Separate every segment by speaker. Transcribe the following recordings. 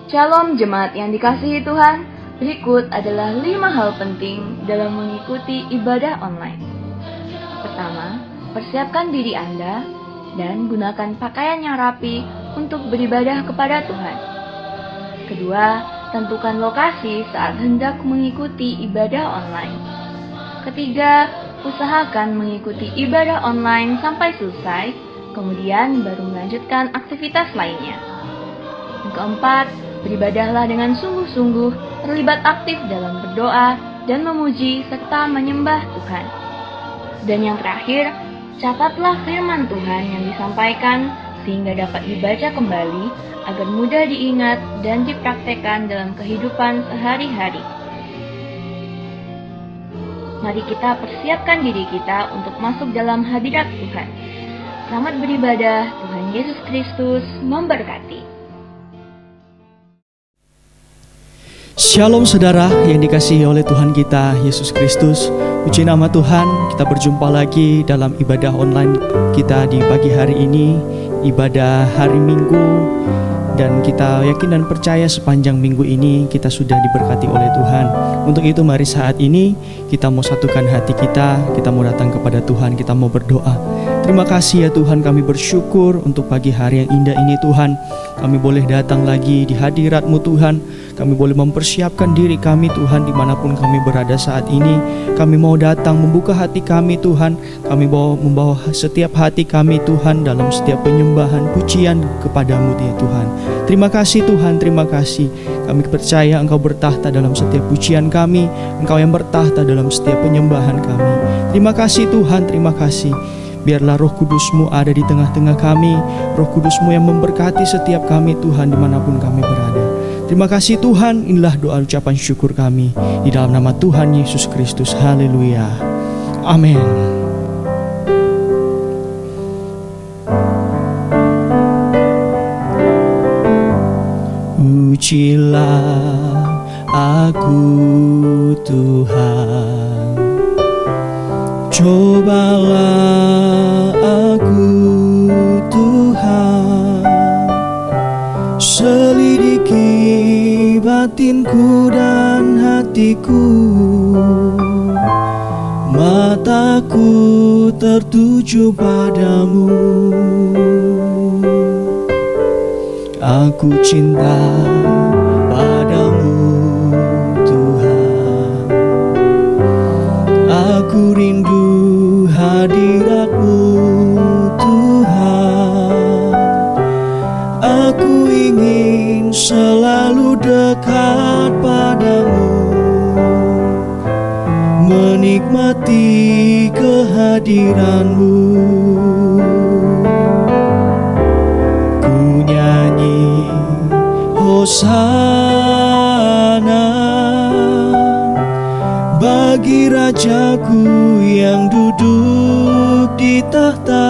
Speaker 1: Shalom jemaat yang dikasihi Tuhan, berikut adalah 5 hal penting dalam mengikuti ibadah online. Pertama, persiapkan diri Anda dan gunakan pakaian yang rapi untuk beribadah kepada Tuhan. Kedua, tentukan lokasi saat hendak mengikuti ibadah online. Ketiga, usahakan mengikuti ibadah online sampai selesai, kemudian baru melanjutkan aktivitas lainnya. Yang keempat, beribadahlah dengan sungguh-sungguh, terlibat aktif dalam berdoa dan memuji serta menyembah Tuhan. Dan yang terakhir, catatlah firman Tuhan yang disampaikan sehingga dapat dibaca kembali agar mudah diingat dan dipraktekkan dalam kehidupan sehari-hari. Mari kita persiapkan diri kita untuk masuk dalam hadirat Tuhan. Selamat beribadah, Tuhan Yesus Kristus memberkati.
Speaker 2: Shalom saudara yang dikasihi oleh Tuhan kita Yesus Kristus. Puji nama Tuhan, kita berjumpa lagi dalam ibadah online kita di pagi hari ini, ibadah hari Minggu. Dan kita yakin dan percaya sepanjang minggu ini kita sudah diberkati oleh Tuhan. Untuk itu mari saat ini kita mau satukan hati kita mau datang kepada Tuhan, kita mau berdoa. Terima kasih ya Tuhan, kami bersyukur untuk pagi hari yang indah ini Tuhan. Kami boleh datang lagi di hadirat-Mu Tuhan. Kami boleh mempersiapkan diri kami Tuhan dimanapun kami berada saat ini. Kami mau datang membuka hati kami Tuhan. Kami mau membawa setiap hati kami Tuhan dalam setiap penyembahan pujian kepadamu ya Tuhan. Terima kasih Tuhan, terima kasih. Kami percaya Engkau bertahta dalam setiap pujian kami. Engkau yang bertahta dalam setiap penyembahan kami. Terima kasih Tuhan, terima kasih. Biarlah Roh Kudus-Mu ada di tengah-tengah kami. Roh Kudus-Mu yang memberkati setiap kami Tuhan dimanapun kami berada. Terima kasih Tuhan, inilah doa ucapan syukur kami. Di dalam nama Tuhan Yesus Kristus, haleluya. Amin. Ujilah aku Tuhan, cobalah aku Tuhan, selidiki batinku dan hatiku, mataku tertuju padamu. Aku cinta padamu Tuhan, aku rindu hadirat-Mu Tuhan. Aku ingin selalu dekat padamu, menikmati kehadiran-Mu. Ku nyanyi Hosana bagi Rajaku yang duduk di tahta.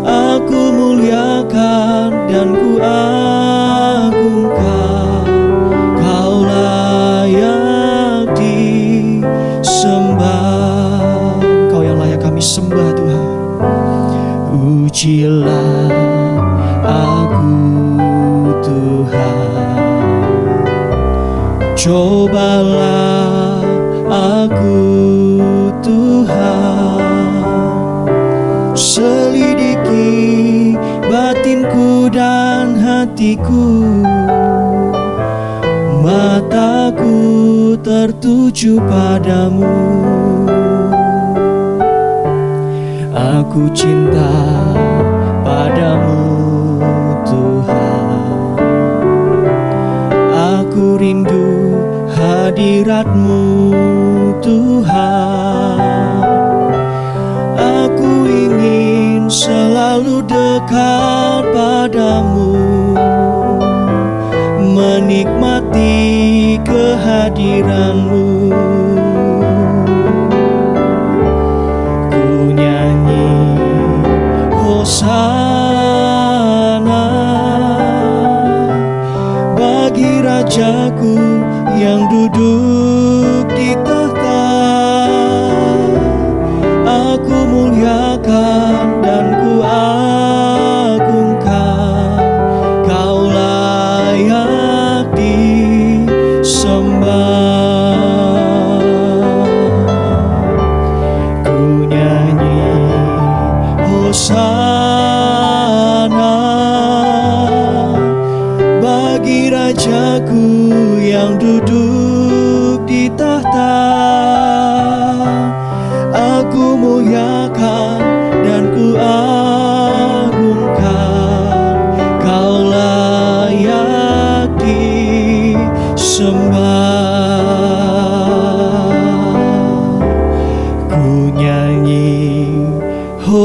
Speaker 2: Aku muliakan dan ku agungkan, Kau layak disembah. Kau yang layak kami sembah Tuhan. Ujilah aku Tuhan, cobalah aku Tuhan, selidiki batinku dan hatiku, mataku tertuju padamu. Aku cinta padamu Tuhan, aku rindu hadirat-Mu Tuhan. Aku ingin selalu dekat padamu, menikmati kehadiran-Mu. Ku nyanyi Hosana bagi Rajaku yang duduk di tahta. Aku muliakan dan ku agungkan, Kaulah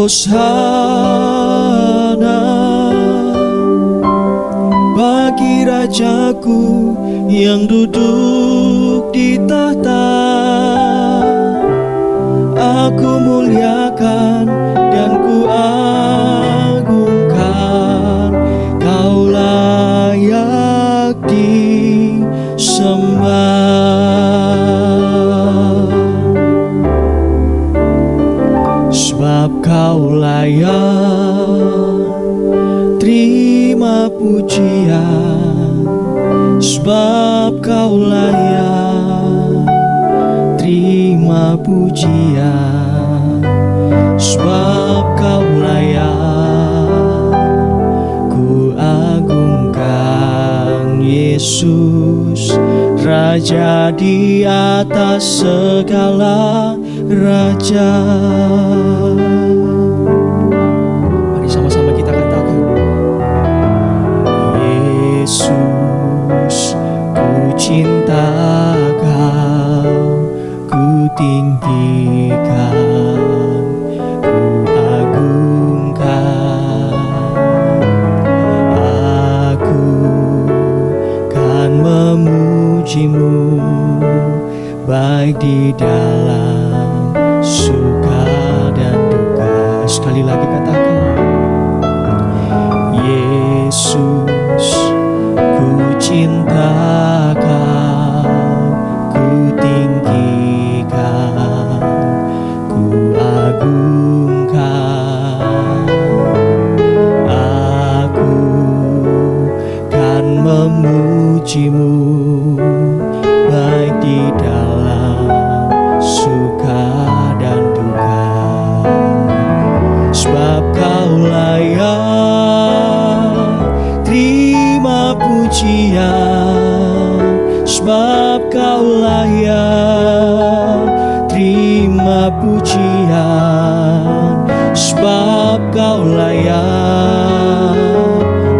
Speaker 2: Hosana bagi Rajaku yang duduk di tahta. Aku muliakan dan ku agungkan, Kau layak disembah. Sebab Kau layak terima pujian, sebab Kau layak terima pujian, sebab Kau layak ku agungkan. Yesus, Raja di atas segala raja. Mari sama-sama kita katakan, Yesus, ku cinta Kau, ku tinggikan, ku agungkan. Aku kan memuji-Mu baik di dalam suka dan duka. Sekali lagi katakan, Yesus, ku cinta Kau, ku tinggikan, ku agungkan. Aku kan memuji-Mu baik di dalam suka dan duka. Sebab Kau layak terima pujian, sebab Kau layak terima pujian, sebab Kau layak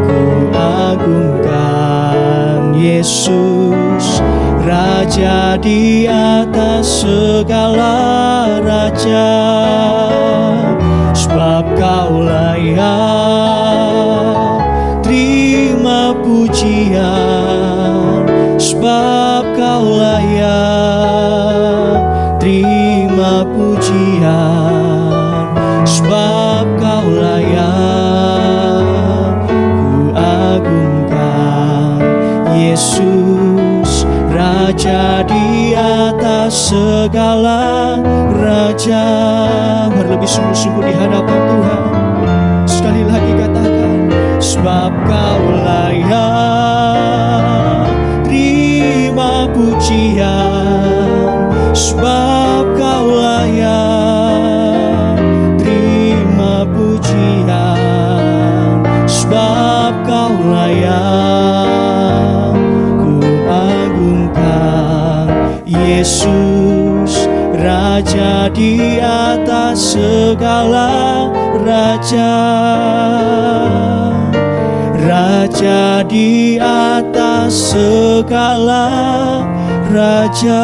Speaker 2: ku agungkan. Yesus, Raja di atas segala raja, sebab Kau layak terima pujian, sebab Kau layak terima pujian, sebab Kau layak ku agungkan. Yesus, Raja di atas segala raja. Mari lebih sungguh-sungguh di hadapan Tuhan. Sekali lagi katakan, sebab Kau layak terima pujian, sebab Kau layak terima pujian, sebab Kau layak ku agungkan. Yesus, Raja di atas segala raja, Raja di atas segala raja.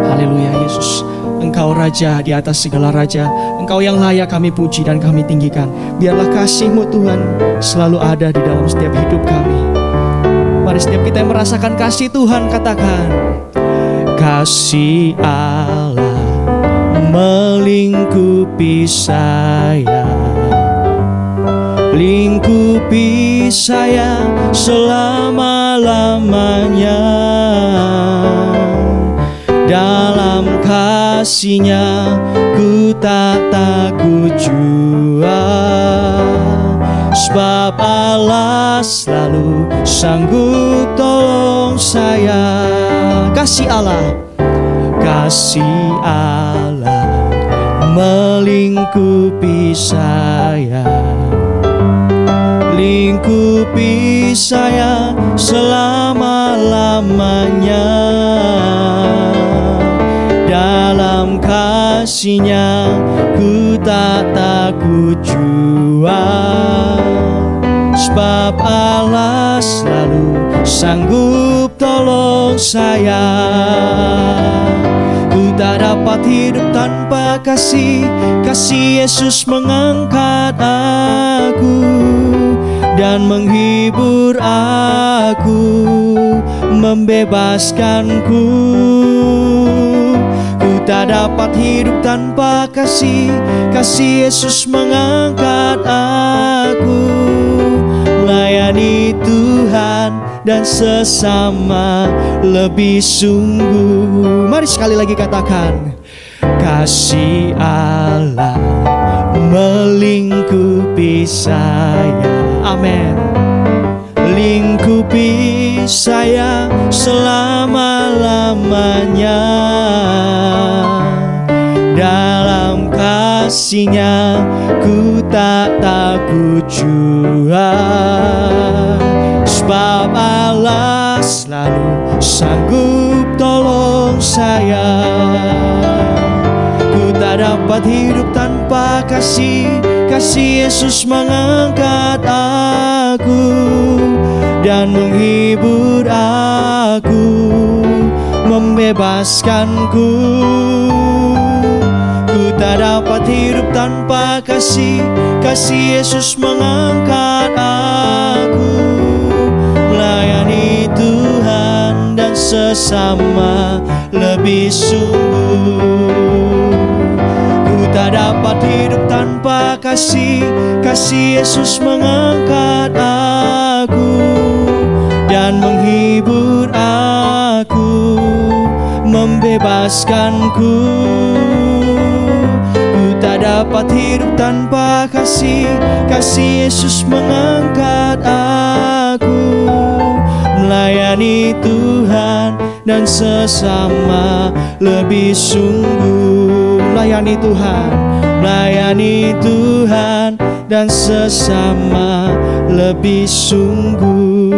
Speaker 2: Haleluya Yesus, Engkau Raja di atas segala raja. Engkau yang layak kami puji dan kami tinggikan. Biarlah kasih-Mu Tuhan selalu ada di dalam setiap hidup kami. Mari setiap kita yang merasakan kasih Tuhan katakan, kasih Allah melingkupi saya, lingkupi saya selama-lamanya. Dalam kasih-Nya ku tak takut jua, sebab Allah selalu sanggup tolong saya. Kasih Allah, kasih Allah melingkupi saya, lingkupi saya selama-lamanya. Dalam kasih-Nya ku tak takut jua, sebab Allah selalu sanggup tolong saya. Ku tak dapat dapat hidup tanpa kasih. Kasih Yesus mengangkat aku dan menghibur aku, membebaskanku. Ku tak dapat hidup tanpa kasih. Kasih Yesus mengangkat aku, melayani Tuhan dan sesama lebih sungguh. Mari sekali lagi katakan, kasih Allah melingkupi saya. Amin. Lingkupi saya selama-lamanya. Dalam kasih-Nya ku tak takut jua, sebab Allah selalu sanggup tolong saya. Ku tak dapat hidup tanpa kasih. Kasih Yesus mengangkat aku dan menghibur aku, membebaskanku. Ku tak dapat hidup tanpa kasih. Kasih Yesus mengangkat aku, melayani Tuhan dan sesama lebih sungguh. Ku tak dapat hidup tanpa kasih. Kasih Yesus mengangkat aku dan menghibur aku, membebaskanku. Ku tak dapat hidup tanpa kasih. Kasih Yesus mengangkat aku, melayani Tuhan dan sesama lebih sungguh. Melayani Tuhan, melayani Tuhan dan sesama lebih sungguh.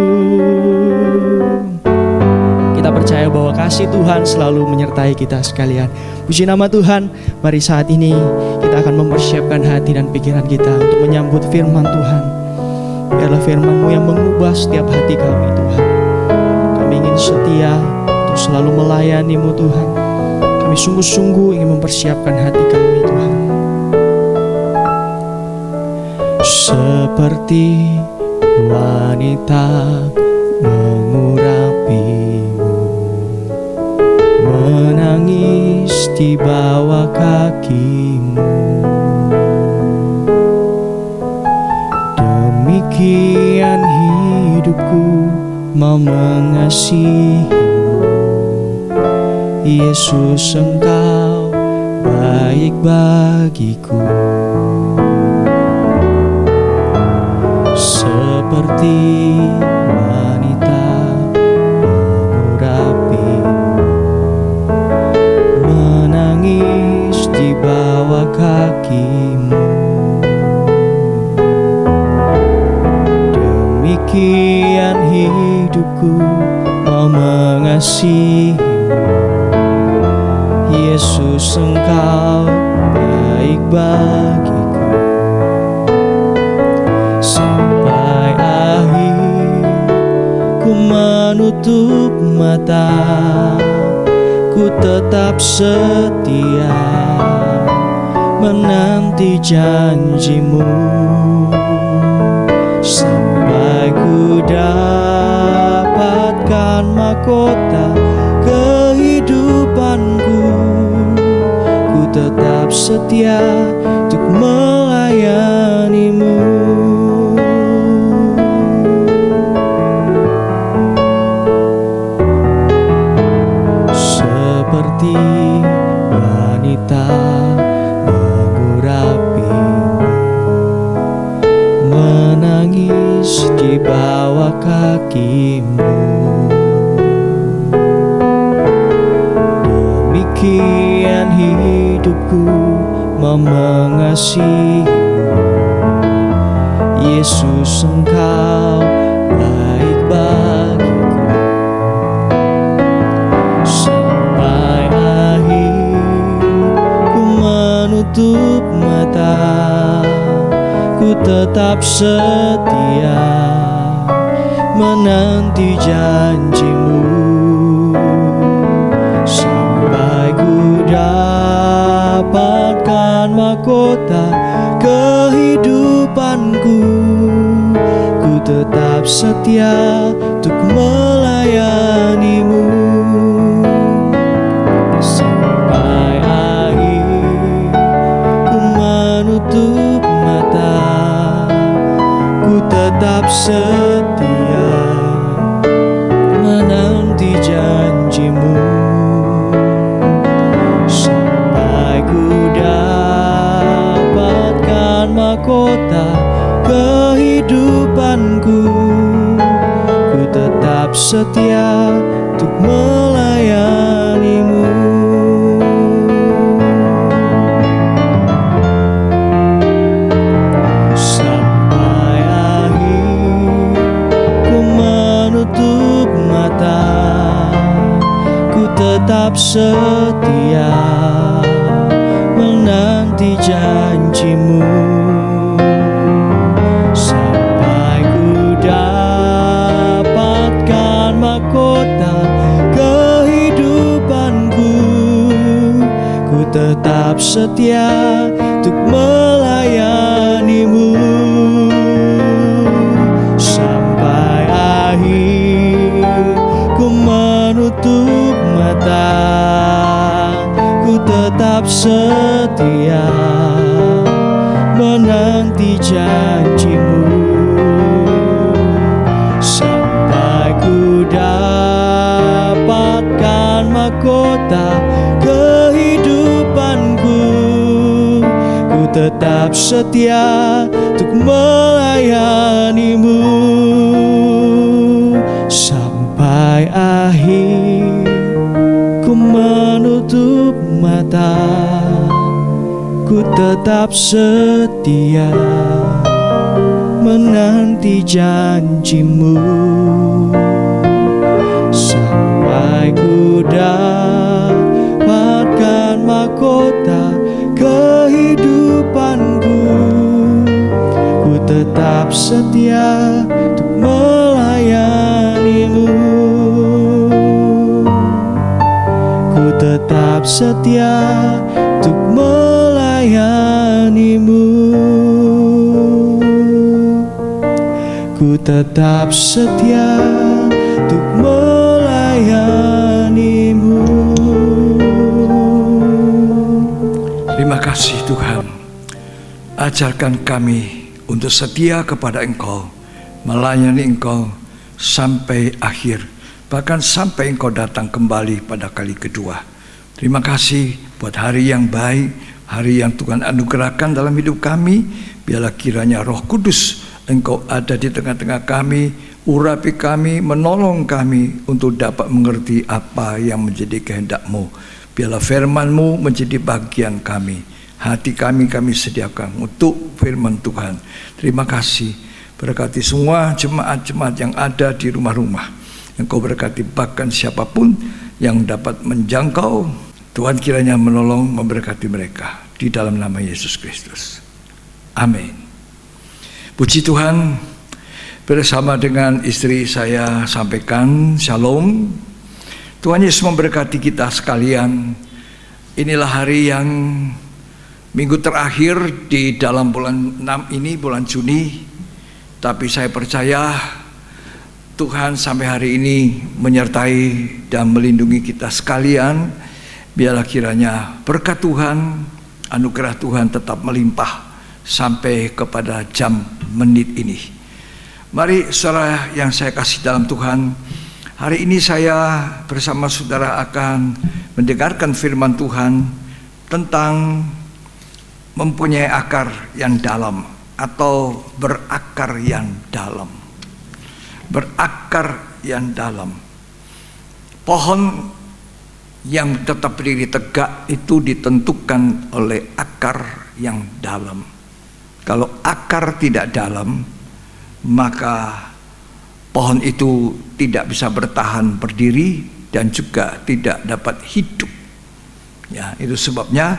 Speaker 2: Kita percaya bahwa kasih Tuhan selalu menyertai kita sekalian. Puji nama Tuhan. Mari saat ini kita akan mempersiapkan hati dan pikiran kita untuk menyambut firman Tuhan. Biarlah firman-Mu yang mengubah setiap hati kami Tuhan. Kami ingin setia untuk selalu melayani-Mu Tuhan. Kami sungguh-sungguh ingin mempersiapkan hati kami Tuhan. Seperti wanita mengurapimu, menangis di bawah kakimu. Demikian hidupku mau mengasihimu. Yesus, Engkau baik bagiku. Seperti wanita mengurapimu, menangis di bawah kakimu. Demikian hidupku mau mengasihimu. Yesus, Engkau baik bagiku. Sampai akhir ku menutup mata, ku tetap setia menanti janji-Mu. Sampai ku dapatkan mahkota kehidupanku, ku tetap setia untuk melayani-Mu. Seperti wanita mengurapimu, menangis di bawah kakimu. Demikian hidupku mau mengasihimu. Yesus, Engkau baik bagiku. Sampai akhir ku menutup mata, ku tetap setia menanti janji-Mu. Sampai ku tetap setia untuk melayanimu sampai akhir. Ku menutup mata, ku tetap setia menanti janjimu sampai ku dapatkan mahkota kehidupanku. Ku tetap setia untuk melayanimu sampai akhir. Ku menutup mata, ku tetap setia menanti janjimu sampai ku dapatkan mahkota kehidupanku. Ku tetap setia untuk melayanimu sampai akhir. Ku menutup mata, ku tetap setia menanti janjimu sampai ku dapatkan mahkota kehidupanku. Ku tetap setia untuk melayanimu sampai akhir. Ku menutup mata, ku tetap setia menanti janjimu sampai ku dapatkan mahkota kehidupanku. Ku tetap setia untuk melayanimu. Ku tetap setia untuk melayanimu. Ku tetap setia untuk melayanimu.
Speaker 3: Terima kasih Tuhan. Ajarkan kami untuk setia kepada Engkau, melayani Engkau sampai akhir, bahkan sampai Engkau datang kembali pada kali kedua. Terima kasih buat hari yang baik, hari yang Tuhan anugerahkan dalam hidup kami. Biarlah kiranya Roh Kudus Engkau ada di tengah-tengah kami, urapi kami, menolong kami untuk dapat mengerti apa yang menjadi kehendak-Mu. Biarlah firman-Mu menjadi bagian kami. Hati kami sediakan untuk firman Tuhan. Terima kasih. Berkati semua jemaat-jemaat yang ada di rumah-rumah. Engkau berkati bahkan siapapun yang dapat menjangkau. Tuhan kiranya menolong, memberkati mereka di dalam nama Yesus Kristus. Amin. Puji Tuhan, bersama dengan istri saya sampaikan shalom. Tuhan Yesus memberkati kita sekalian. Inilah hari yang minggu terakhir di dalam bulan 6 ini, bulan Juni. Tapi saya percaya Tuhan sampai hari ini menyertai dan melindungi kita sekalian. Biarlah kiranya berkat Tuhan, anugerah Tuhan tetap melimpah sampai kepada jam menit ini. Mari saudara yang saya kasih dalam Tuhan, hari ini saya bersama saudara akan mendengarkan firman Tuhan tentang mempunyai akar yang dalam atau berakar yang dalam. Berakar yang dalam. Pohon yang tetap berdiri tegak itu ditentukan oleh akar yang dalam. Kalau akar tidak dalam, maka pohon itu tidak bisa bertahan berdiri dan juga tidak dapat hidup. Ya, itu sebabnya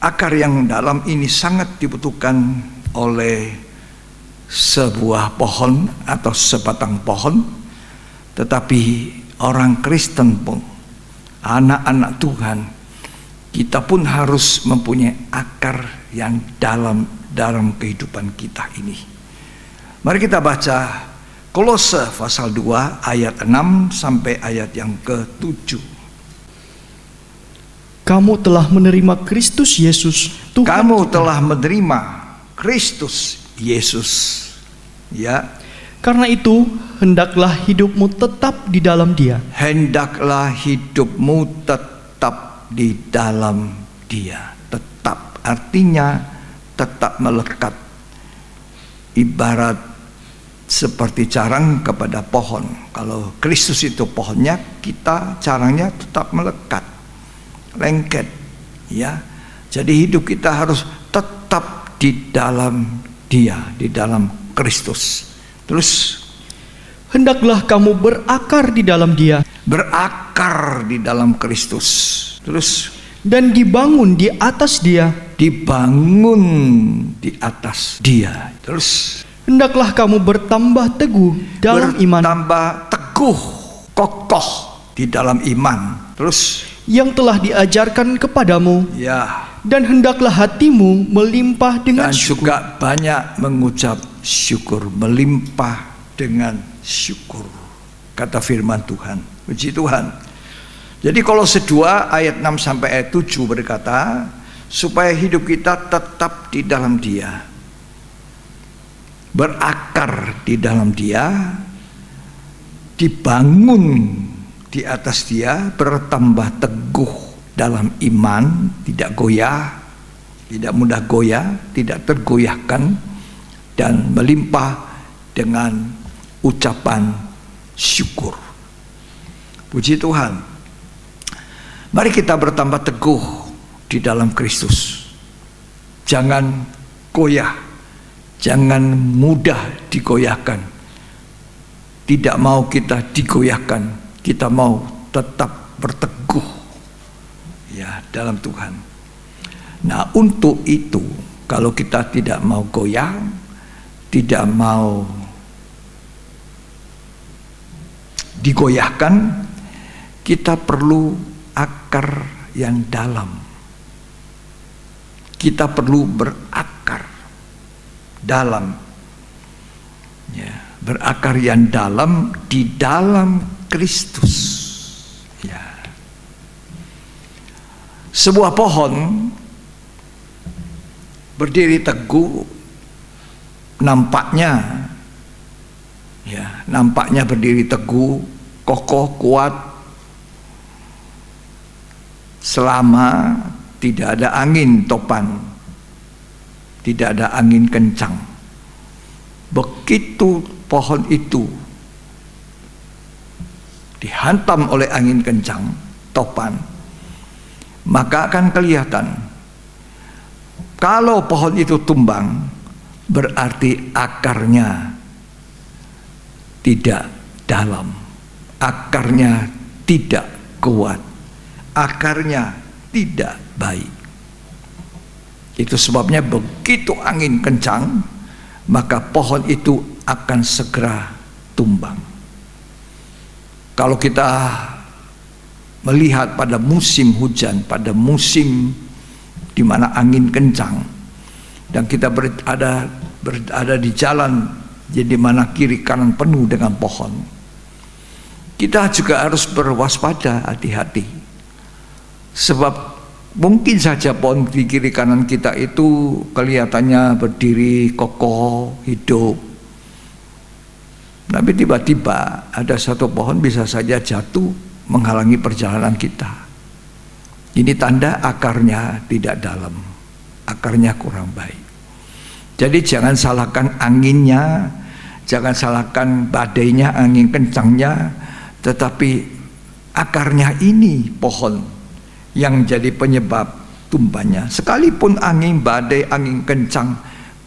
Speaker 3: akar yang dalam ini sangat dibutuhkan oleh sebuah pohon atau sebatang pohon. Tetapi orang Kristen pun, anak-anak Tuhan, kita pun harus mempunyai akar yang dalam kehidupan kita ini. Mari kita baca Kolose pasal 2 ayat 6 sampai ayat yang ke-7.
Speaker 2: Kamu telah menerima Kristus Yesus, Tuhan
Speaker 3: Kamu
Speaker 2: kita.
Speaker 3: telah menerima Kristus Yesus. Ya,
Speaker 2: Karena itu, hendaklah hidupmu tetap di dalam Dia.
Speaker 3: hendaklah hidupmu tetap di dalam Dia. Tetap artinya tetap melekat. Ibarat seperti carang kepada pohon. Kalau Kristus itu pohonnya, kita carangnya tetap melekat, lengket. Ya, jadi hidup kita harus tetap di dalam Dia, di dalam Kristus. Terus
Speaker 2: Hendaklah kamu berakar di dalam Dia
Speaker 3: berakar di dalam Kristus. Terus
Speaker 2: dan dibangun di atas Dia.
Speaker 3: dibangun di atas Dia. Terus
Speaker 2: Hendaklah kamu bertambah teguh dalam iman
Speaker 3: bertambah teguh, kokoh di dalam iman. Terus
Speaker 2: yang telah diajarkan kepadamu,
Speaker 3: ya,
Speaker 2: dan hendaklah hatimu melimpah dengan
Speaker 3: dan
Speaker 2: syukur.
Speaker 3: juga banyak mengucap syukur, melimpah dengan syukur. Kata firman Tuhan. Puji Tuhan. Jadi Kolose 2 ayat 6 sampai ayat 7 berkata, supaya hidup kita tetap di dalam Dia, berakar di dalam Dia, dibangun di atas Dia, bertambah teguh dalam iman, tidak goyah, tidak mudah goyah, tidak tergoyahkan, dan melimpah dengan ucapan syukur. Puji Tuhan. Mari kita bertambah teguh di dalam Kristus. Jangan goyah, jangan mudah digoyahkan. Tidak mau kita digoyahkan, kita mau tetap berteguh ya dalam Tuhan. Nah, untuk itu kalau kita tidak mau goyah, tidak mau digoyahkan, kita perlu akar yang dalam. Kita perlu berakar dalam, ya, berakar yang dalam di dalam Kristus. Ya. Sebuah pohon berdiri teguh, nampaknya berdiri teguh, kokoh, kuat, selama tidak ada angin topan, tidak ada angin kencang. Begitu pohon itu dihantam oleh angin kencang, topan, maka akan kelihatan. Kalau pohon itu tumbang, berarti akarnya tidak dalam, akarnya tidak kuat, akarnya tidak baik. Itu sebabnya begitu angin kencang, maka pohon itu akan segera tumbang. Kalau kita melihat pada musim hujan, pada musim di mana angin kencang, dan kita berada di jalan jadi mana kiri kanan penuh dengan pohon, kita juga harus berwaspada, hati-hati. Sebab mungkin saja pohon di kiri kanan kita itu kelihatannya berdiri kokoh, hidup, tapi tiba-tiba ada satu pohon bisa saja jatuh menghalangi perjalanan kita. Ini tanda akarnya tidak dalam, akarnya kurang baik. Jadi jangan salahkan anginnya, jangan salahkan badainya, angin kencangnya, tetapi akarnya ini pohon yang jadi penyebab tumbangnya. Sekalipun angin badai, angin kencang,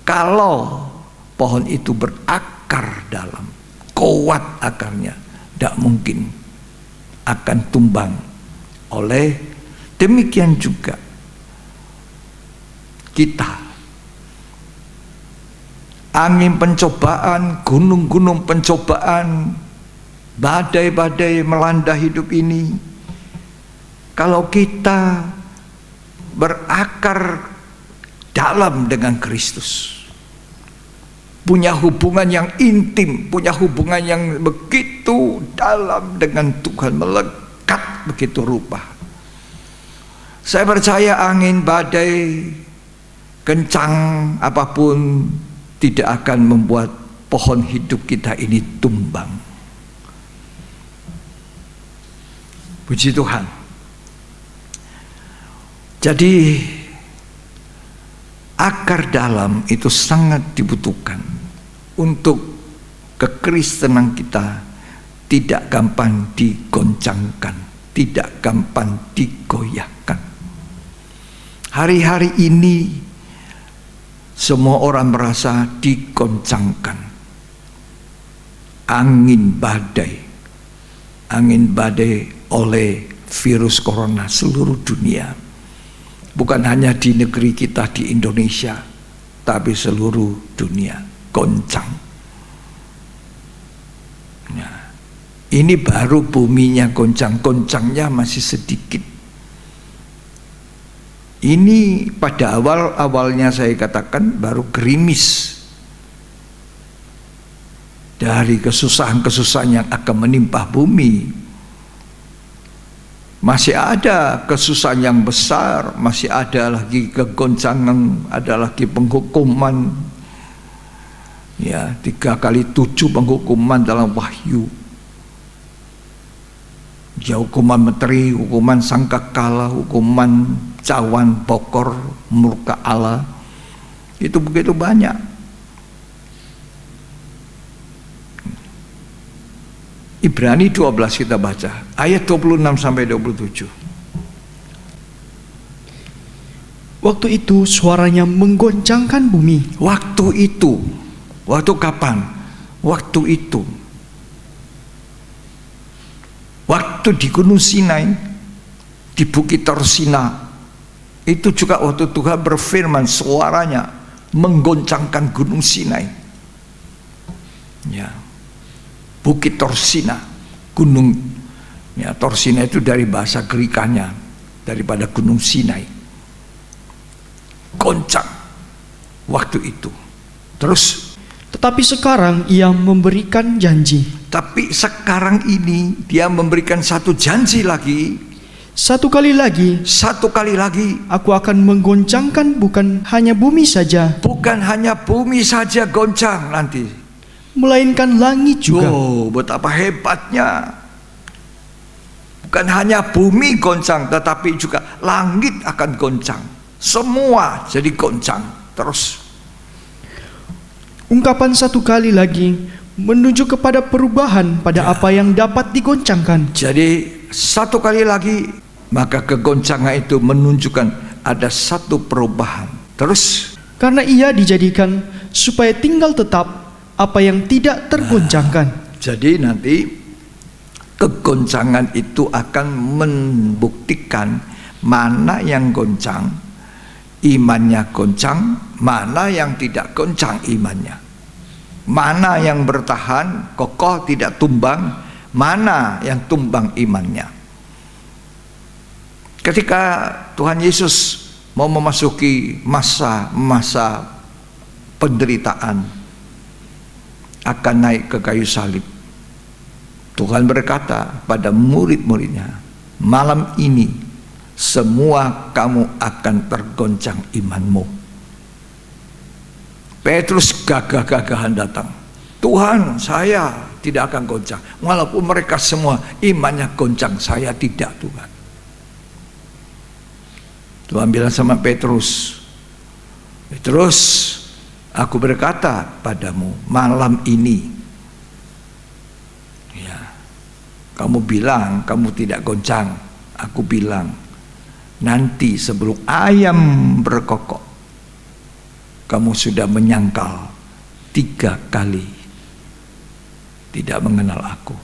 Speaker 3: kalau pohon itu berakar dalam, kuat akarnya, tidak mungkin akan tumbang. Oleh demikian juga kita, angin pencobaan, gunung-gunung pencobaan, badai-badai melanda hidup ini, kalau kita berakar dalam dengan Kristus, punya hubungan yang intim, punya hubungan yang begitu dalam dengan Tuhan, melekat begitu rupa. Saya percaya angin badai kencang apapun tidak akan membuat pohon hidup kita ini tumbang. Puji Tuhan. Jadi akar dalam itu sangat dibutuhkan untuk kekristenan kita tidak gampang digoncangkan, tidak gampang digoyahkan. Hari-hari ini semua orang merasa digoncangkan. Angin badai oleh virus corona seluruh dunia. Bukan hanya di negeri kita di Indonesia, tapi seluruh dunia goncang. Nah, ini baru buminya goncang, goncangnya masih sedikit. Ini pada awalnya saya katakan baru gerimis dari kesusahan-kesusahan yang akan menimpa bumi. Masih ada kesusahan yang besar, masih ada lagi kegoncangan, ada lagi penghukuman. Ya, 3 kali 7 penghukuman dalam Wahyu. Ya, hukuman menteri, hukuman sangkakala, hukuman cawan pokor, murka Allah. Itu begitu banyak. Ibrani 12 kita baca, ayat 26 sampai 27.
Speaker 2: Waktu itu suaranya menggoncangkan bumi.
Speaker 3: Waktu itu, waktu kapan? Waktu itu. Waktu di Gunung Sinai, di Bukit Torsina, itu juga waktu Tuhan berfirman, suaranya menggoncangkan Gunung Sinai. Ya. Bukit Torsina, gunung. Ya, Torsina itu dari bahasa Gerikanya, daripada Gunung Sinai. Goncang waktu itu. Terus,
Speaker 2: Tetapi sekarang ia memberikan janji.
Speaker 3: tapi sekarang ini dia memberikan satu janji lagi.
Speaker 2: Satu kali lagi
Speaker 3: Aku
Speaker 2: akan menggoncangkan bukan hanya bumi saja,
Speaker 3: bukan hanya bumi saja goncang nanti,
Speaker 2: melainkan langit juga.
Speaker 3: Oh, betapa hebatnya. Bukan hanya bumi goncang, tetapi juga langit akan goncang. Semua jadi goncang. Terus
Speaker 2: Ungkapan satu kali lagi menunjuk kepada perubahan pada apa yang dapat digoncangkan.
Speaker 3: jadi satu kali lagi, maka kegoncangan itu menunjukkan ada satu perubahan. Terus
Speaker 2: Karena ia dijadikan supaya tinggal tetap apa yang tidak tergoncangkan.
Speaker 3: jadi nanti kegoncangan itu akan membuktikan mana yang goncang, imannya goncang, mana yang tidak goncang imannya, mana yang bertahan kokoh tidak tumbang, mana yang tumbang imannya. Ketika Tuhan Yesus mau memasuki masa penderitaan, akan naik ke kayu salib, Tuhan berkata pada murid-muridnya, malam ini semua kamu akan tergoncang imanmu. Petrus gagah-gagahan datang, Tuhan, saya tidak akan goncang. Walaupun mereka semua imannya goncang, saya tidak, Tuhan. Tuhan bilang sama Petrus, Petrus, aku berkata padamu malam ini, ya, kamu bilang kamu tidak goncang. Aku bilang nanti sebelum ayam berkokok, kamu sudah menyangkal 3 kali tidak mengenal aku.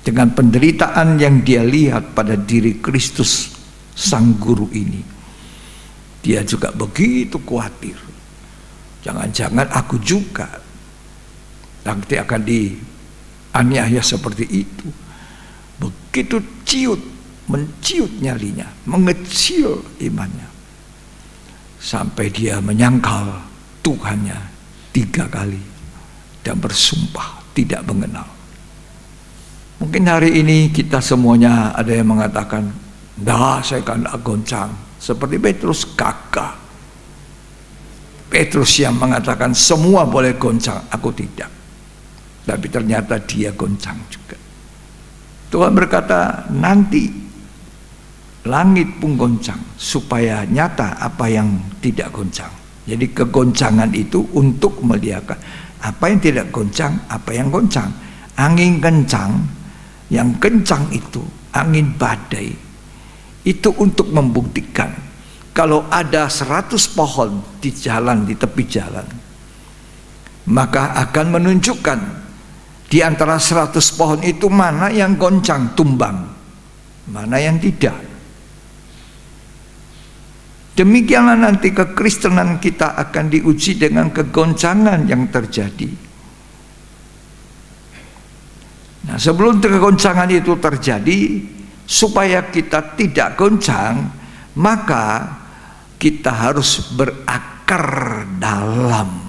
Speaker 3: Dengan penderitaan yang dia lihat pada diri Kristus Sang Guru ini, dia juga begitu khawatir. Jangan-jangan aku juga nanti akan dianiaya seperti itu. Begitu menciut nyalinya, mengecil imannya, sampai dia menyangkal Tuhannya 3 kali dan bersumpah tidak mengenal. Mungkin hari ini kita semuanya ada yang mengatakan, "Dah, saya kan goncang." Seperti Petrus gagah. Petrus yang mengatakan semua boleh goncang, aku tidak. Tapi ternyata dia goncang juga. Tuhan berkata, nanti langit pun goncang supaya nyata apa yang tidak goncang. Jadi kegoncangan itu untuk melihatkan apa yang tidak goncang, apa yang goncang. Angin kencang, yang kencang itu angin badai, itu untuk membuktikan kalau ada 100 pohon di jalan, di tepi jalan, maka akan menunjukkan di antara 100 pohon itu mana yang goncang tumbang, mana yang tidak. Demikianlah nanti kekristenan kita akan diuji dengan kegoncangan yang terjadi. Nah, sebelum kegoncangan itu terjadi, supaya kita tidak goncang, maka kita harus berakar dalam.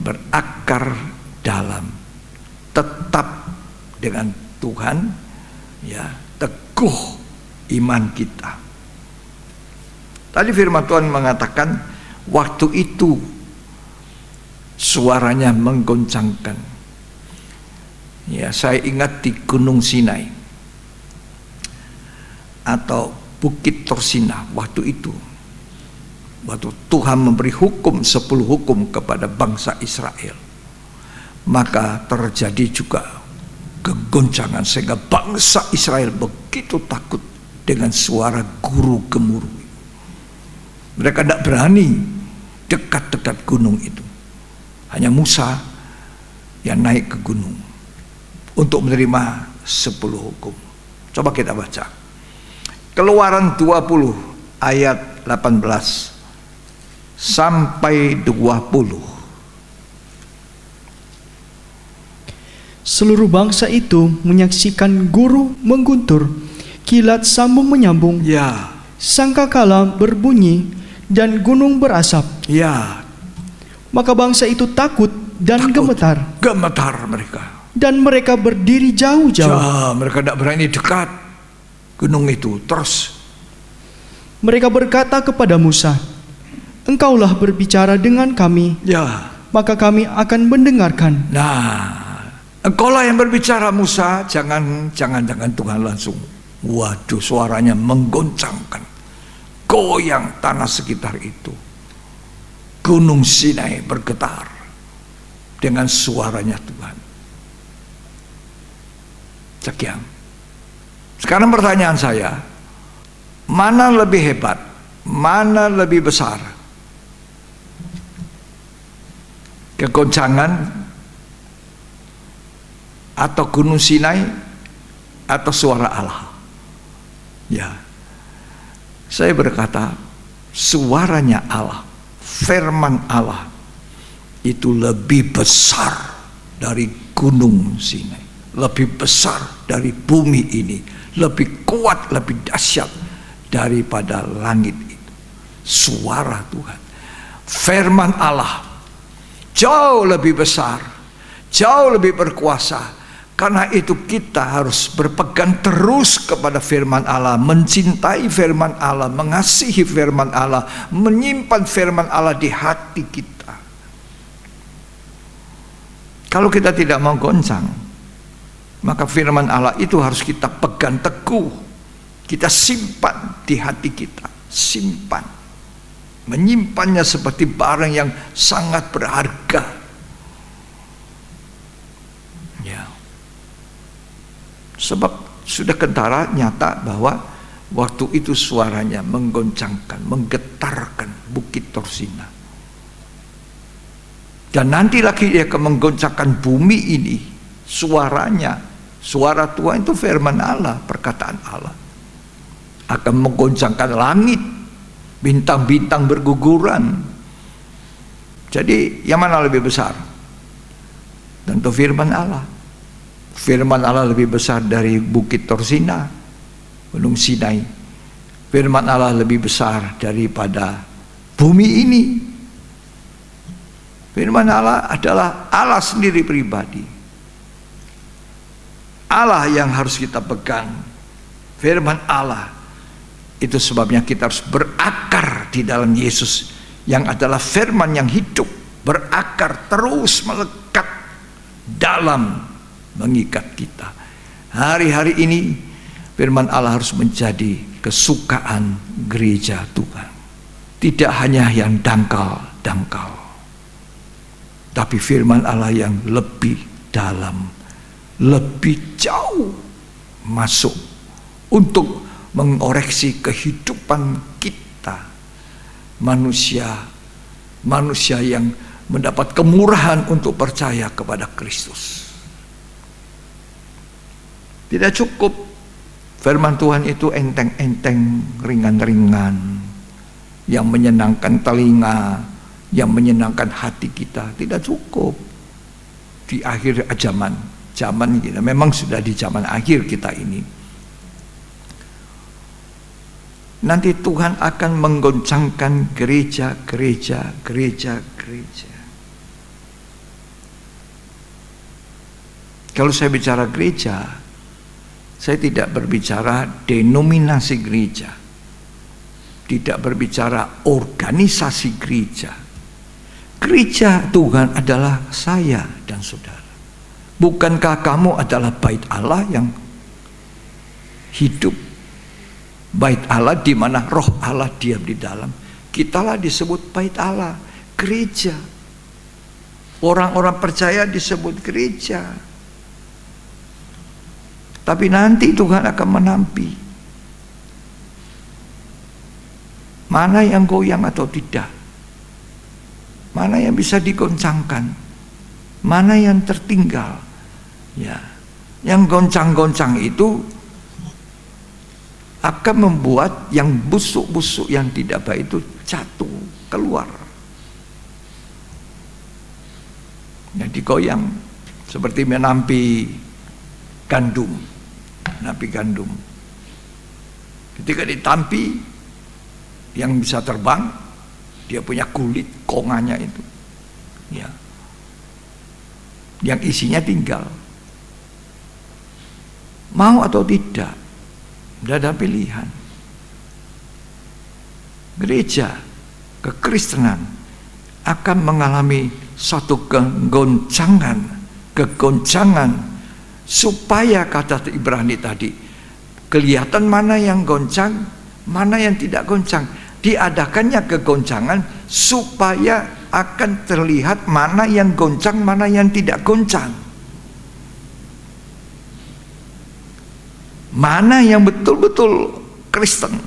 Speaker 3: Berakar dalam. Tetap dengan Tuhan, ya, teguh iman kita. Tadi firman Tuhan mengatakan waktu itu suaranya menggoncangkan. Ya, saya ingat di Gunung Sinai atau Bukit Torsina waktu itu, waktu Tuhan memberi hukum 10 hukum kepada bangsa Israel, maka terjadi juga kegoncangan sehingga bangsa Israel begitu takut dengan suara guru gemuruh. Mereka tidak berani dekat-dekat gunung itu. Hanya Musa yang naik ke gunung untuk menerima 10 hukum. Coba kita baca Keluaran 20 ayat 18 sampai 20.
Speaker 2: Seluruh bangsa itu menyaksikan guru mengguntur, kilat sambung menyambung,
Speaker 3: Ya,
Speaker 2: sangkakala berbunyi, dan gunung berasap.
Speaker 3: ya,
Speaker 2: Maka bangsa itu takut dan gemetar,
Speaker 3: gemetar mereka.
Speaker 2: dan mereka berdiri jauh-jauh.
Speaker 3: Ya, mereka tidak berani dekat gunung itu. Terus
Speaker 2: Mereka berkata kepada Musa, "Engkaulah berbicara dengan kami,
Speaker 3: ya,
Speaker 2: maka kami akan mendengarkan."
Speaker 3: nah, engkaulah yang berbicara Musa, jangan Tuhan langsung. Waduh, suaranya menggoncangkan, goyang tanah sekitar itu. Gunung Sinai bergetar dengan suaranya Tuhan. Sekian. Sekarang pertanyaan saya, mana lebih hebat, mana lebih besar? Kegoncangan atau Gunung Sinai atau suara Allah? Ya, saya berkata suaranya Allah, firman Allah itu lebih besar dari Gunung Sinai, lebih besar dari bumi ini, lebih kuat, lebih dahsyat daripada langit itu. Suara Tuhan, firman Allah jauh lebih besar, jauh lebih berkuasa. Karena itu kita harus berpegang terus kepada firman Allah, mencintai firman Allah, mengasihi firman Allah, menyimpan firman Allah di hati kita. Kalau kita tidak mau goncang, maka firman Allah itu harus kita pegang teguh, kita simpan di hati kita, simpan, menyimpannya seperti barang yang sangat berharga. Ya. Sebab sudah kentara nyata bahwa waktu itu suaranya menggoncangkan, menggetarkan Bukit Torsina. Dan nanti lagi dia akan menggoncangkan bumi ini. Suaranya, suara Tuhan itu firman Allah, perkataan Allah, akan menggoncangkan langit, bintang-bintang berguguran. Jadi yang mana lebih besar? Tentu firman Allah. Firman Allah lebih besar dari Bukit Torsina, Gunung Sinai. Firman Allah lebih besar daripada bumi ini. Firman Allah adalah Allah sendiri pribadi. Allah yang harus kita pegang. Firman Allah. Itu sebabnya kita harus berakar di dalam Yesus yang adalah firman yang hidup, berakar terus melekat dalam mengikat kita. Hari-hari ini firman Allah harus menjadi kesukaan gereja Tuhan. Tidak hanya yang dangkal-dangkal, tapi firman Allah yang lebih dalam, lebih jauh masuk untuk mengoreksi kehidupan kita, manusia yang mendapat kemurahan untuk percaya kepada Kristus. Tidak cukup firman Tuhan itu enteng-enteng, ringan-ringan, yang menyenangkan telinga, yang menyenangkan hati kita. Tidak cukup. Di akhir zaman kita, memang sudah di zaman akhir kita ini. Nanti Tuhan akan menggoncangkan gereja. Kalau saya bicara gereja, saya tidak berbicara denominasi gereja, tidak berbicara organisasi gereja. Gereja Tuhan adalah saya dan saudara. Bukankah kamu adalah bait Allah yang hidup? Bait Allah di mana roh Allah diam di dalam. Kitalah disebut bait Allah, gereja. Orang-orang percaya disebut gereja. Tapi nanti Tuhan akan menampi mana yang goyang atau tidak, mana yang bisa digoncangkan, mana yang tertinggal. Ya, yang goncang-goncang itu akan membuat yang busuk-busuk, yang tidak baik itu jatuh keluar. Yang digoyang seperti menampi gandum. Ketika ditampi, yang bisa terbang, dia punya kulit kongannya itu, ya, yang isinya tinggal. Mau atau tidak, tidak ada pilihan. Gereja kekristenan akan mengalami satu kegoncangan, supaya kata Ibrani tadi, kelihatan mana yang goncang, mana yang tidak goncang. Diadakannya kegoncangan supaya akan terlihat mana yang goncang, mana yang tidak goncang. Mana yang betul-betul Kristen,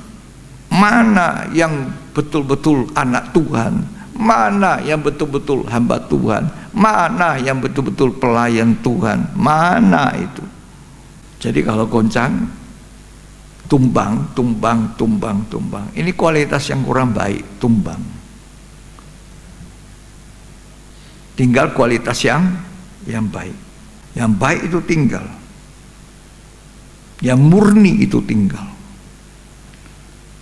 Speaker 3: mana yang betul-betul anak Tuhan, mana yang betul-betul hamba Tuhan, mana yang betul-betul pelayan Tuhan, mana itu. Jadi kalau goncang, tumbang. Ini kualitas yang kurang baik, tumbang. Tinggal kualitas yang baik. Yang baik itu tinggal. Yang murni itu tinggal.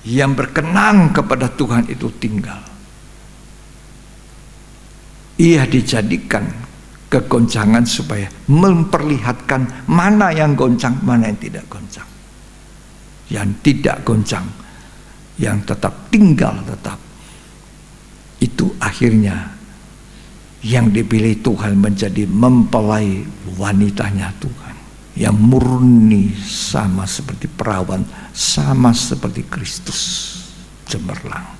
Speaker 3: Yang berkenan kepada Tuhan itu tinggal. Ia dijadikan kegoncangan supaya memperlihatkan mana yang goncang, mana yang tidak goncang. Yang tidak goncang, yang tetap tinggal tetap, itu akhirnya yang dipilih Tuhan menjadi mempelai wanitanya Tuhan, yang murni sama seperti perawan, sama seperti Kristus, cemerlang.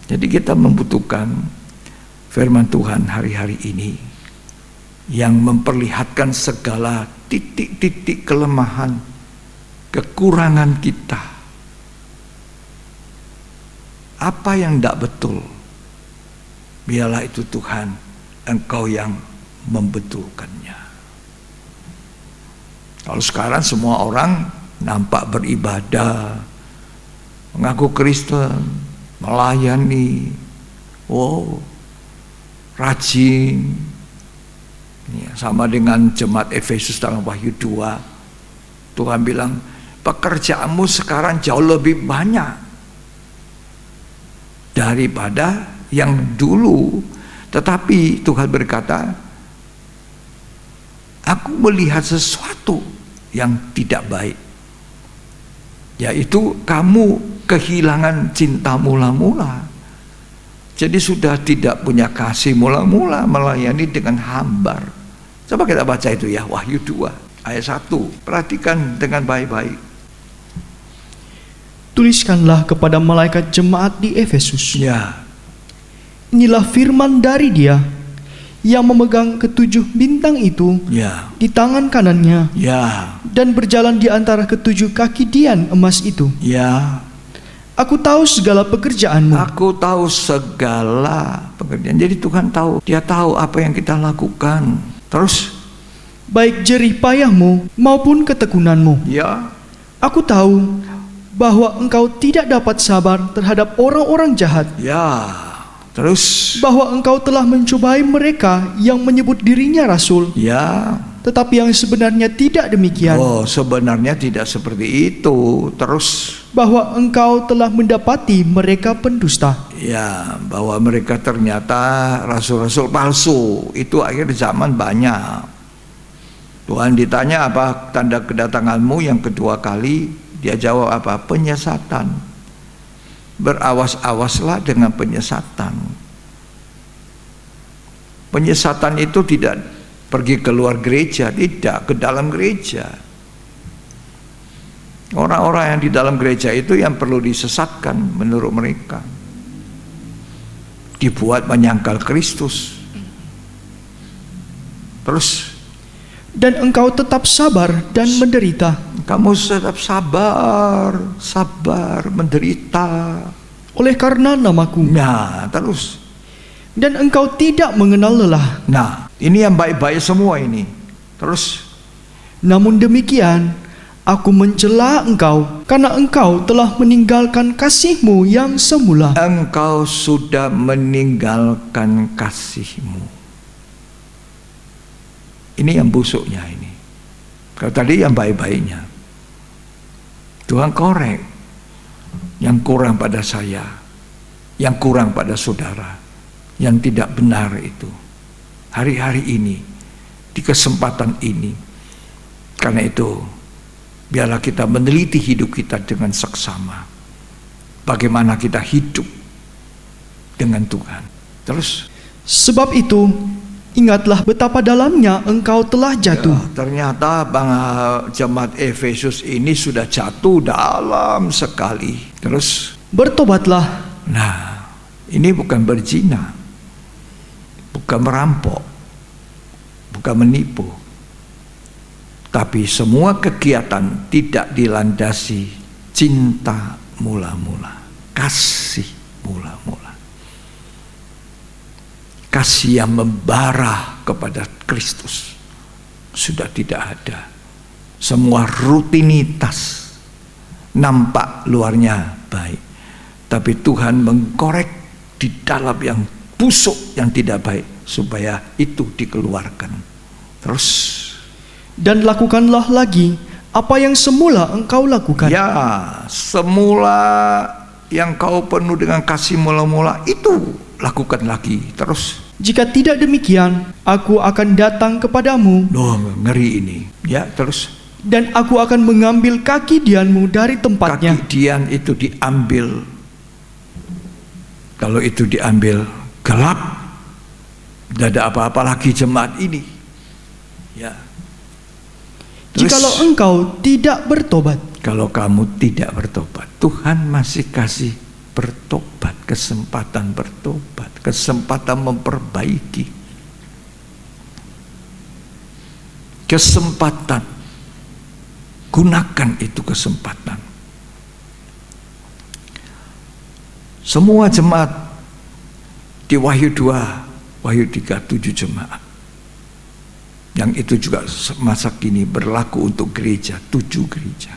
Speaker 3: Jadi kita membutuhkan firman Tuhan hari-hari ini yang memperlihatkan segala titik-titik kelemahan, kekurangan kita. Apa yang tidak betul, biarlah itu Tuhan, Engkau yang membetulkannya. Kalau sekarang semua orang nampak beribadah, mengaku Kristen, melayani, rajin, ya, sama dengan jemaat Efesus dalam Wahyu 2. Tuhan bilang, pekerjaanmu sekarang jauh lebih banyak. daripada yang dulu. Tetapi Tuhan berkata, aku melihat sesuatu yang tidak baik, yaitu kamu kehilangan cinta mula-mula. Jadi sudah tidak punya kasih mula-mula, melayani dengan hambar. Coba kita baca itu ya, Wahyu 2 ayat 1. Perhatikan dengan baik-baik.
Speaker 2: Tuliskanlah kepada malaikat jemaat di Efesus.
Speaker 3: Ya,
Speaker 2: Inilah firman dari Dia yang memegang ketujuh bintang itu
Speaker 3: ya,
Speaker 2: di tangan kanannya
Speaker 3: ya,
Speaker 2: dan berjalan di antara ketujuh kaki dian emas itu.
Speaker 3: ya.
Speaker 2: Aku tahu segala pekerjaanmu.
Speaker 3: Aku tahu segala pekerjaan. Jadi Tuhan tahu, Dia tahu apa yang kita lakukan. Terus,
Speaker 2: Baik jerih payahmu maupun ketekunanmu.
Speaker 3: ya,
Speaker 2: Aku tahu bahwa engkau tidak dapat sabar terhadap orang-orang jahat,
Speaker 3: ya. Terus,
Speaker 2: bahwa engkau telah mencobai mereka yang menyebut dirinya rasul,
Speaker 3: ya.
Speaker 2: tetapi yang sebenarnya tidak demikian.
Speaker 3: Oh, sebenarnya tidak seperti itu. Terus,
Speaker 2: Bahwa engkau telah mendapati mereka pendusta.
Speaker 3: ya, bahwa mereka ternyata rasul-rasul palsu. Itu akhir zaman banyak. Tuhan ditanya, apa tanda kedatanganmu yang kedua kali? Dia jawab apa? Penyesatan. Berawas-awaslah dengan penyesatan. Penyesatan itu tidak pergi keluar gereja, tidak, ke dalam gereja. Orang-orang yang di dalam gereja itu yang perlu disesatkan menurut mereka. Dibuat menyangkal Kristus. Terus,
Speaker 2: Dan engkau tetap sabar dan menderita
Speaker 3: kamu tetap sabar, menderita.
Speaker 2: oleh karena namaku.
Speaker 3: Nah, terus.
Speaker 2: Dan engkau tidak mengenal lelah.
Speaker 3: Nah, ini yang baik-baik semua ini. Terus,
Speaker 2: Namun demikian, aku mencela engkau karena engkau telah meninggalkan kasihmu yang semula.
Speaker 3: engkau sudah meninggalkan kasihmu. Ini yang busuknya ini. Kalau tadi yang baik-baiknya. Tuhan korek. Yang kurang pada saya, yang kurang pada saudara, yang tidak benar itu. Hari-hari ini, di kesempatan ini. Karena itu, biarlah kita meneliti hidup kita dengan seksama. Bagaimana kita hidup dengan Tuhan. Terus,
Speaker 2: Sebab itu, ingatlah betapa dalamnya engkau telah jatuh.
Speaker 3: ya, ternyata jemaat Efesus ini sudah jatuh dalam sekali. Terus,
Speaker 2: Bertobatlah,
Speaker 3: nah, ini bukan berzina, bukan merampok, bukan menipu, tapi semua kegiatan tidak dilandasi cinta mula-mula, kasih mula-mula. Kasih yang membara kepada Kristus sudah tidak ada. Semua rutinitas nampak luarnya baik, tapi Tuhan mengkorek di dalam yang busuk, yang tidak baik, supaya itu dikeluarkan. Terus,
Speaker 2: dan lakukanlah lagi apa yang semula engkau lakukan.
Speaker 3: ya, semula yang kau penuh dengan kasih mula-mula itu lakukan lagi. Terus,
Speaker 2: Jika tidak demikian, aku akan datang kepadamu,
Speaker 3: loh, ngeri ini. Ya, terus,
Speaker 2: dan aku akan mengambil kaki dianmu dari tempatnya.
Speaker 3: kaki dian itu diambil. Kalau itu diambil, gelap. Tidak ada apa-apa lagi jemaat ini. Ya. Terus,
Speaker 2: Jikalau engkau tidak bertobat,
Speaker 3: kalau kamu tidak bertobat, Tuhan masih kasih bertobat, kesempatan bertobat, kesempatan memperbaiki, kesempatan. Gunakan itu kesempatan. Semua jemaat di Wahyu 2, Wahyu 3, 7 jemaat. Yang itu juga masa kini berlaku untuk gereja, 7 gereja.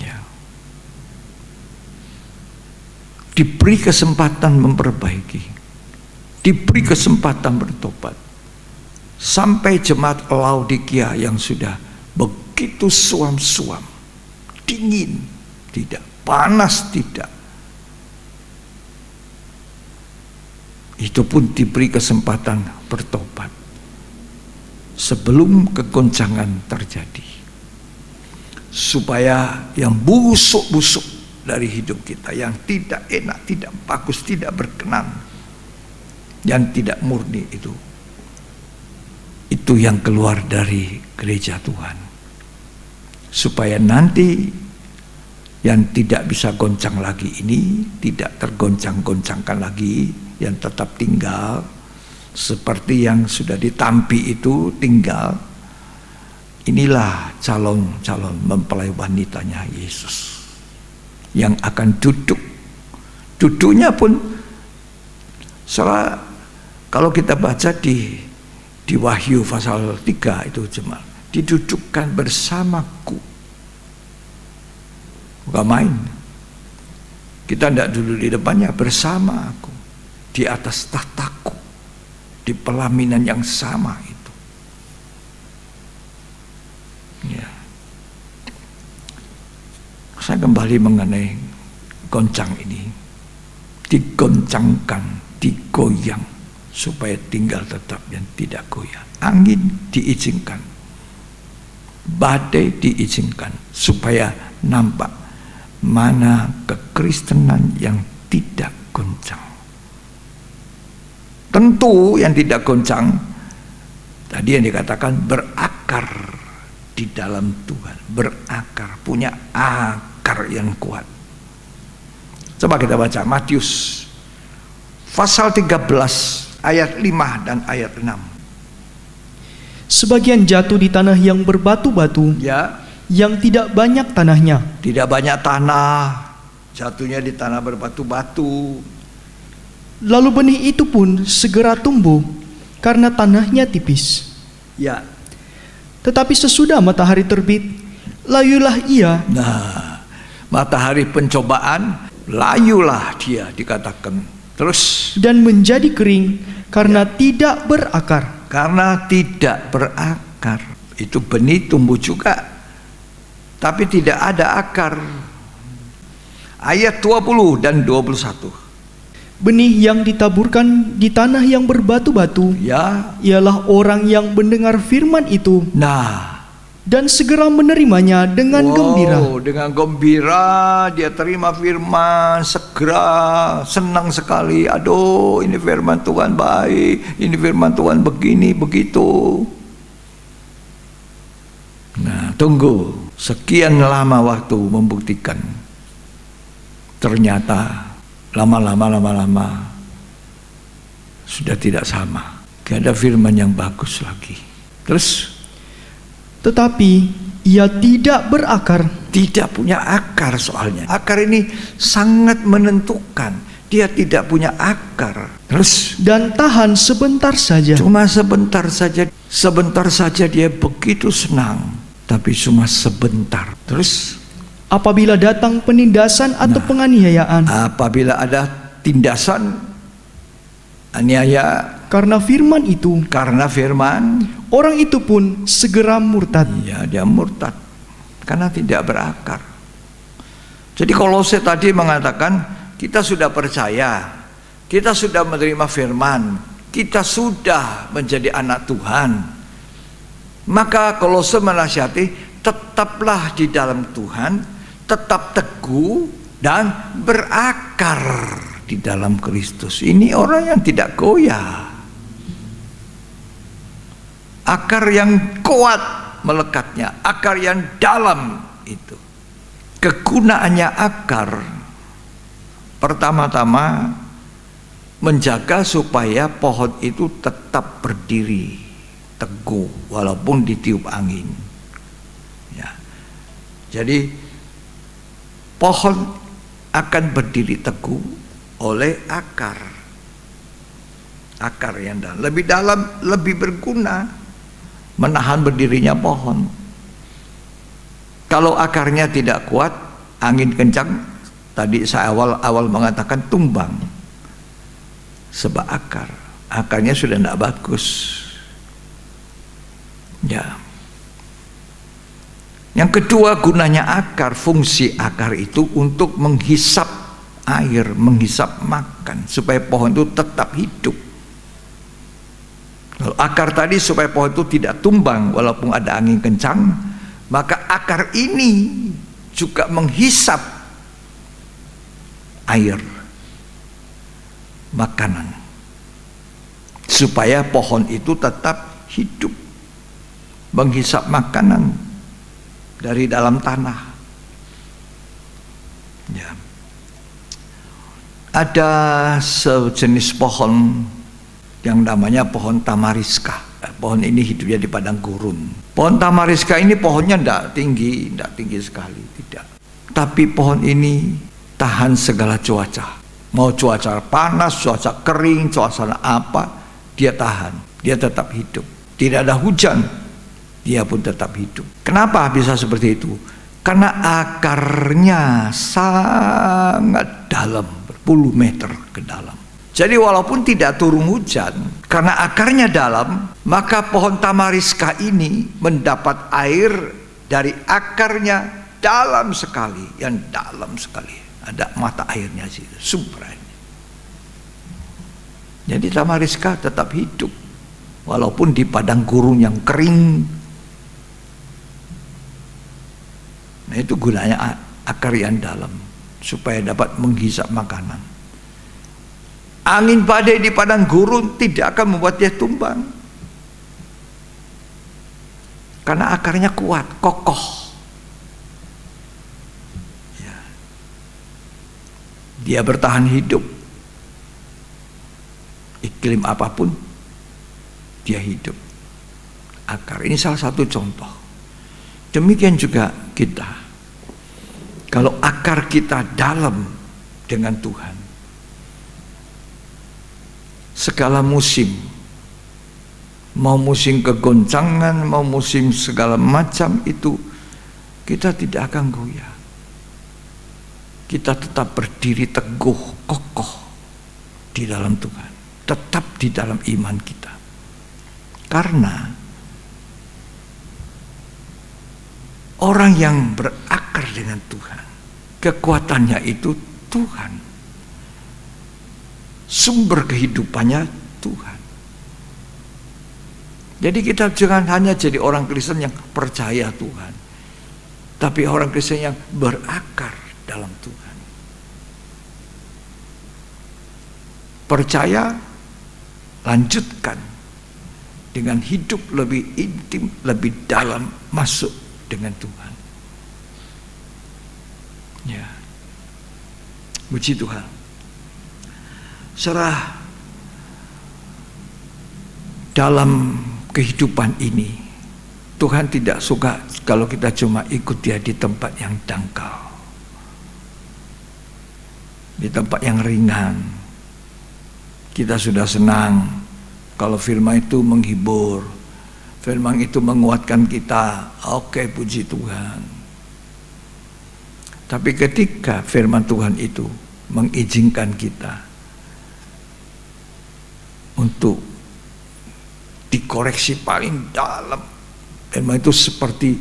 Speaker 3: Ya. Diberi kesempatan memperbaiki, diberi kesempatan bertobat. Sampai jemaat Laodikia yang sudah begitu suam-suam, dingin, tidak. panas tidak. Itu pun diberi kesempatan bertobat sebelum kegoncangan terjadi, supaya yang busuk-busuk dari hidup kita, yang tidak enak, tidak bagus, tidak berkenan, yang tidak murni, itu yang keluar dari gereja Tuhan, supaya nanti yang tidak bisa goncang lagi ini tidak tergoncang-goncangkan lagi, yang tetap tinggal seperti yang sudah ditampi itu tinggal. Inilah calon-calon mempelai wanitanya Yesus yang akan duduknya pun soal, kalau kita baca di Wahyu pasal 3 itu cuma didudukkan bersamaku. Bukan main. Kita tidak dulu di depannya, bersama aku di atas tahtaku, di pelaminan yang sama itu. Ya. Saya kembali mengenai goncang ini, digoncangkan, digoyang, supaya tinggal tetap yang tidak goyah. Angin diizinkan, badai diizinkan, supaya nampak mana kekristenan yang tidak goncang. Tentu yang tidak goncang tadi yang dikatakan berakar di dalam Tuhan, berakar, punya akar yang kuat. Coba kita baca Matius pasal 13 ayat 5 dan ayat 6.
Speaker 2: Sebagian jatuh di tanah yang berbatu-batu,
Speaker 3: Ya,
Speaker 2: yang tidak banyak tanahnya.
Speaker 3: tidak banyak tanah, jatuhnya di tanah berbatu-batu.
Speaker 2: Lalu benih itu pun segera tumbuh karena tanahnya tipis.
Speaker 3: Ya,
Speaker 2: Tetapi sesudah matahari terbit, layulah ia,
Speaker 3: nah, matahari pencobaan, layulah dia dikatakan. Terus,
Speaker 2: dan menjadi kering karena tidak berakar.
Speaker 3: karena tidak berakar. Itu benih tumbuh juga, tapi tidak ada akar. Ayat 20 dan 21.
Speaker 2: Benih yang ditaburkan di tanah yang berbatu-batu
Speaker 3: Ya,
Speaker 2: ialah orang yang mendengar firman itu
Speaker 3: nah,
Speaker 2: dan segera menerimanya dengan gembira.
Speaker 3: dengan gembira dia terima firman, segera senang sekali. Aduh, ini firman Tuhan baik, ini firman Tuhan begini begitu. Nah, tunggu sekian lama waktu membuktikan, ternyata lama-lama sudah tidak sama. Gak ada firman yang bagus lagi. Terus,
Speaker 2: Tetapi ia tidak berakar.
Speaker 3: tidak punya akar soalnya. Akar ini sangat menentukan. Dia tidak punya akar. Terus,
Speaker 2: Dan tahan sebentar saja.
Speaker 3: cuma sebentar saja. Sebentar saja dia begitu senang. Tapi cuma sebentar. Terus,
Speaker 2: Apabila datang penindasan atau penganiayaan
Speaker 3: apabila ada tindasan, aniaya
Speaker 2: karena firman itu,
Speaker 3: karena firman,
Speaker 2: orang itu pun segera murtad.
Speaker 3: ya dia murtad karena tidak berakar. Jadi Kolose tadi mengatakan kita sudah percaya, kita sudah menerima firman, kita sudah menjadi anak Tuhan. Maka Kolose menasihati, tetaplah di dalam Tuhan, tetap teguh dan berakar di dalam Kristus. Ini orang yang tidak goyah, akar yang kuat melekatnya, akar yang dalam itu. Kegunaannya akar pertama-tama menjaga supaya pohon itu tetap berdiri teguh walaupun ditiup angin. Ya. Jadi pohon akan berdiri teguh oleh akar. Akar yang dalam, lebih berguna, menahan berdirinya pohon. Kalau akarnya tidak kuat, angin kencang, tadi saya awal mengatakan tumbang. Sebab akarnya sudah tidak bagus. Ya. Yang kedua, gunanya akar, fungsi akar itu untuk menghisap air, menghisap makan, supaya pohon itu tetap hidup. Kalau akar tadi supaya pohon itu tidak tumbang walaupun ada angin kencang, maka akar ini juga menghisap air, makanan, supaya pohon itu tetap hidup, menghisap makanan dari dalam tanah. Ya. Ada sejenis pohon yang namanya pohon tamariska. Pohon ini hidupnya di padang gurun. Pohon tamariska ini pohonnya tidak tinggi sekali, tidak. Tapi pohon ini tahan segala cuaca. Mau cuaca panas, cuaca kering, cuaca apa, dia tahan. Dia tetap hidup. Tidak ada hujan, dia pun tetap hidup. Kenapa bisa seperti itu? Karena akarnya sangat dalam, berpuluh meter ke dalam. Jadi walaupun tidak turun hujan, karena akarnya dalam, maka pohon tamariska ini mendapat air dari akarnya dalam sekali, yang dalam sekali. Ada mata airnya sih, sumber airnya. Jadi tamariska tetap hidup walaupun di padang gurun yang kering. Nah, itu gunanya akar yang dalam, supaya dapat menghisap makanan. Angin badai di padang gurun tidak akan membuat dia tumbang, karena akarnya kuat, kokoh. Ya. Dia bertahan hidup. Iklim apapun dia hidup. Akar ini salah satu contoh. Demikian juga kita. Kalau akar kita dalam dengan Tuhan, segala musim, mau musim kegoncangan, mau musim segala macam itu, kita tidak akan goyah. Kita tetap berdiri teguh, kokoh di dalam Tuhan, tetap di dalam iman kita. Karena orang yang berakar dengan Tuhan, kekuatannya itu Tuhan. Sumber kehidupannya Tuhan. Jadi kita jangan hanya jadi orang Kristen yang percaya Tuhan, tapi orang Kristen yang berakar dalam Tuhan. Percaya, lanjutkan dengan hidup lebih intim, lebih dalam, masuk dengan Tuhan. Ya, puji Tuhan. Serah dalam kehidupan ini, Tuhan tidak suka kalau kita cuma ikut Dia di tempat yang dangkal, di tempat yang ringan. Kita sudah senang kalau firman itu menghibur, firman itu menguatkan kita. Oke, puji Tuhan. Tapi ketika firman Tuhan itu mengizinkan kita untuk dikoreksi paling dalam, firman itu seperti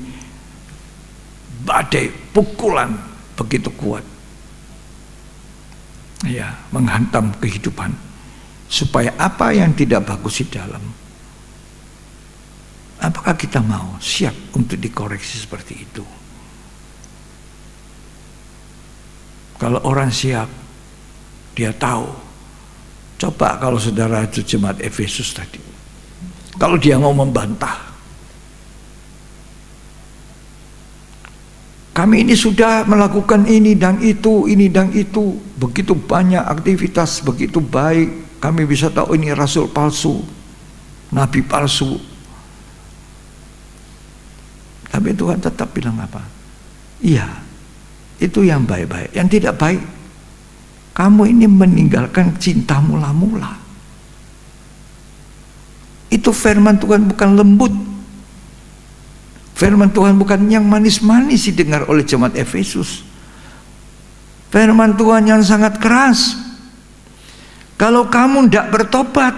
Speaker 3: badai, pukulan begitu kuat, ya, menghantam kehidupan, supaya apa yang tidak bagus di dalam, apakah kita mau siap untuk dikoreksi seperti itu? Kalau orang siap, dia tahu. Coba kalau saudara itu jemaat Efesus tadi, kalau dia mau membantah, kami ini sudah melakukan ini dan itu, begitu banyak aktivitas, begitu baik, kami bisa tahu ini rasul palsu, nabi palsu. Tapi Tuhan tetap bilang apa? Iya, itu yang baik-baik. Yang tidak baik, kamu ini meninggalkan cinta mula-mula. Itu firman Tuhan bukan lembut. Firman Tuhan bukan yang manis-manis didengar oleh jemaat Efesus. Firman Tuhan yang sangat keras. Kalau kamu tidak bertobat,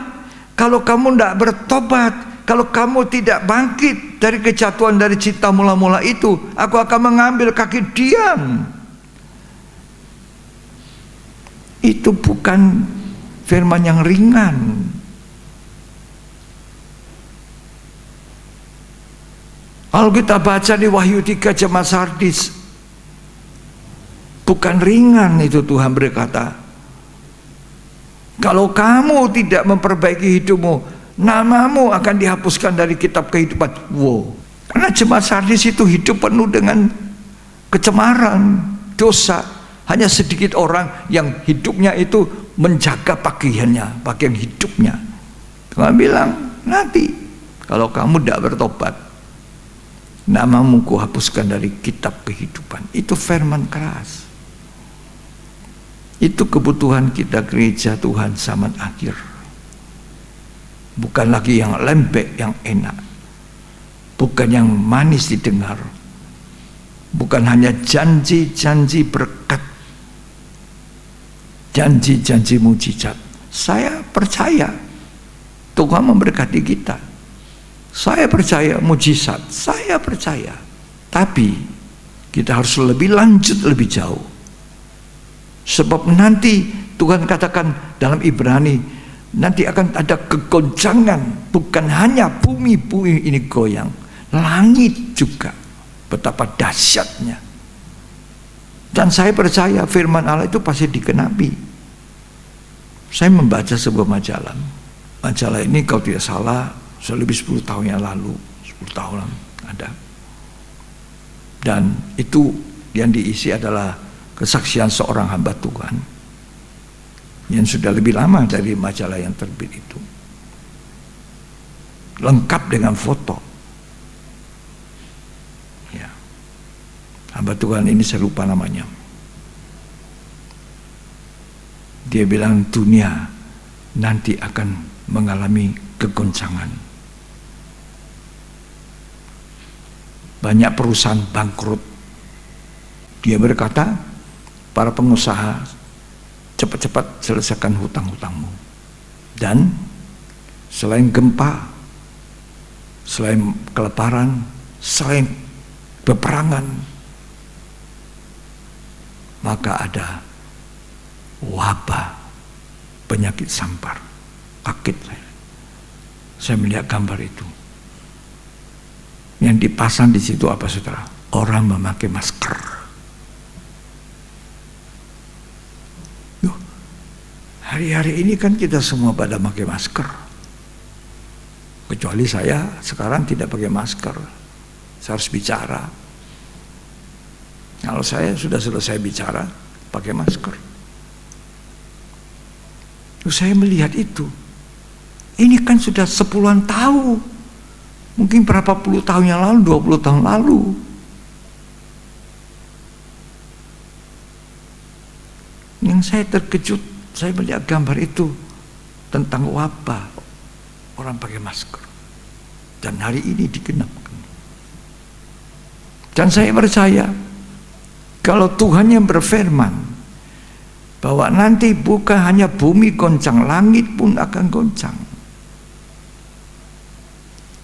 Speaker 3: kalau kamu tidak bangkit dari kejatuhan dari cinta mula-mula itu, aku akan mengambil kaki diam. Itu bukan firman yang ringan. Kalau kita baca di Wahyu 3 jemaat Sardis, bukan ringan itu Tuhan berkata. Kalau kamu tidak memperbaiki hidupmu, namamu akan dihapuskan dari kitab kehidupan. Wow. Karena jemaat Sardis itu hidup penuh dengan kecemaran, dosa. Hanya sedikit orang yang hidupnya itu menjaga pakaian hidupnya. Tuhan bilang, nanti kalau kamu tidak bertobat, namamu kuhapuskan dari kitab kehidupan. Itu firman keras. Itu kebutuhan kita gereja Tuhan zaman akhir. Bukan lagi yang lembek, yang enak. Bukan yang manis didengar. Bukan hanya janji-janji berkat, janji-janji mujizat. Saya percaya Tuhan memberkati kita. Saya percaya mujizat, saya percaya. Tapi kita harus lebih lanjut, lebih jauh. Sebab nanti Tuhan katakan dalam Ibrani, nanti akan ada kegoncangan. Bukan hanya bumi ini goyang, langit juga. Betapa dahsyatnya. Dan saya percaya firman Allah itu pasti dikenapi. Saya membaca sebuah majalah. Majalah ini kalau tidak salah lebih 10 tahun yang lalu, 10 tahun ada. Dan itu yang diisi adalah kesaksian seorang hamba Tuhan yang sudah lebih lama dari majalah yang terbit itu, lengkap dengan foto. Ya. Hamba Tuhan ini saya lupa namanya. Dia bilang dunia nanti akan mengalami kegoncangan. Banyak perusahaan bangkrut. Dia berkata, para pengusaha, cepat-cepat selesaikan hutang-hutangmu. Dan selain gempa, selain kelaparan, selain peperangan, maka ada wabah, penyakit sampar. Kaget saya melihat gambar itu. Yang dipasang di situ apa, saudara? Orang memakai masker. Hari-hari ini kan kita semua pada pakai masker. Kecuali saya sekarang tidak pakai masker. Saya harus bicara. Kalau saya sudah selesai bicara, pakai masker. Terus saya melihat itu. Ini kan sudah 10-an tahun. Mungkin berapa puluh tahun yang lalu, 20 tahun lalu. Yang saya terkejut, saya melihat gambar itu tentang wabah, orang pakai masker. Dan hari ini digenapkan. Dan saya percaya, kalau Tuhan yang berfirman, bahwa nanti bukan hanya bumi goncang, langit pun akan goncang.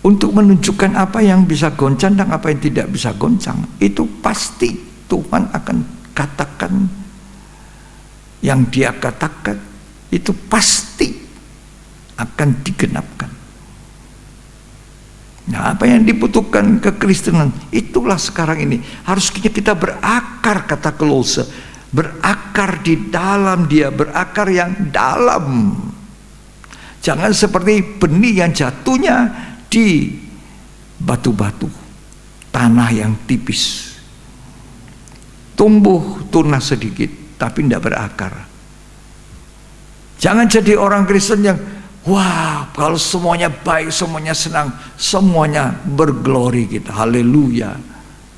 Speaker 3: Untuk menunjukkan apa yang bisa goncang dan apa yang tidak bisa goncang, itu pasti Tuhan akan katakan yang Dia katakan, itu pasti akan digenapkan. Nah, apa yang dibutuhkan kekristenan, itulah sekarang ini harusnya kita berakar, kata Kolose, berakar di dalam Dia, berakar yang dalam. Jangan seperti benih yang jatuhnya di batu-batu, tanah yang tipis, tumbuh tunas sedikit tapi tidak berakar. Jangan jadi orang Kristen yang wah, kalau semuanya baik, semuanya senang, semuanya berglori kita, haleluya.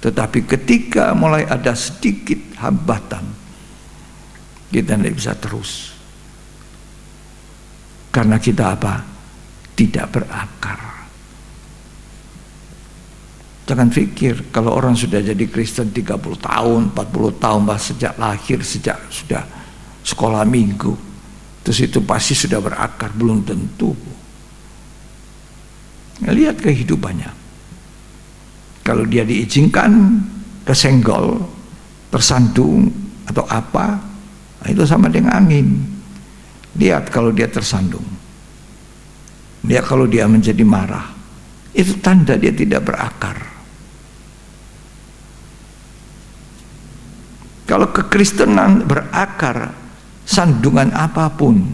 Speaker 3: Tetapi ketika mulai ada sedikit hambatan, kita tidak bisa terus. Karena kita apa? Tidak berakar. Jangan pikir kalau orang sudah jadi Kristen 30 tahun, 40 tahun, bahkan sejak lahir, sejak sudah sekolah minggu, terus itu pasti sudah berakar. Belum tentu. Lihat kehidupannya. kalau dia diizinkan kesenggol, tersandung atau apa, nah itu sama dengan angin. Lihat kalau dia tersandung, lihat kalau dia menjadi marah, itu tanda dia tidak berakar. Kalau kekristenan berakar, sandungan apapun,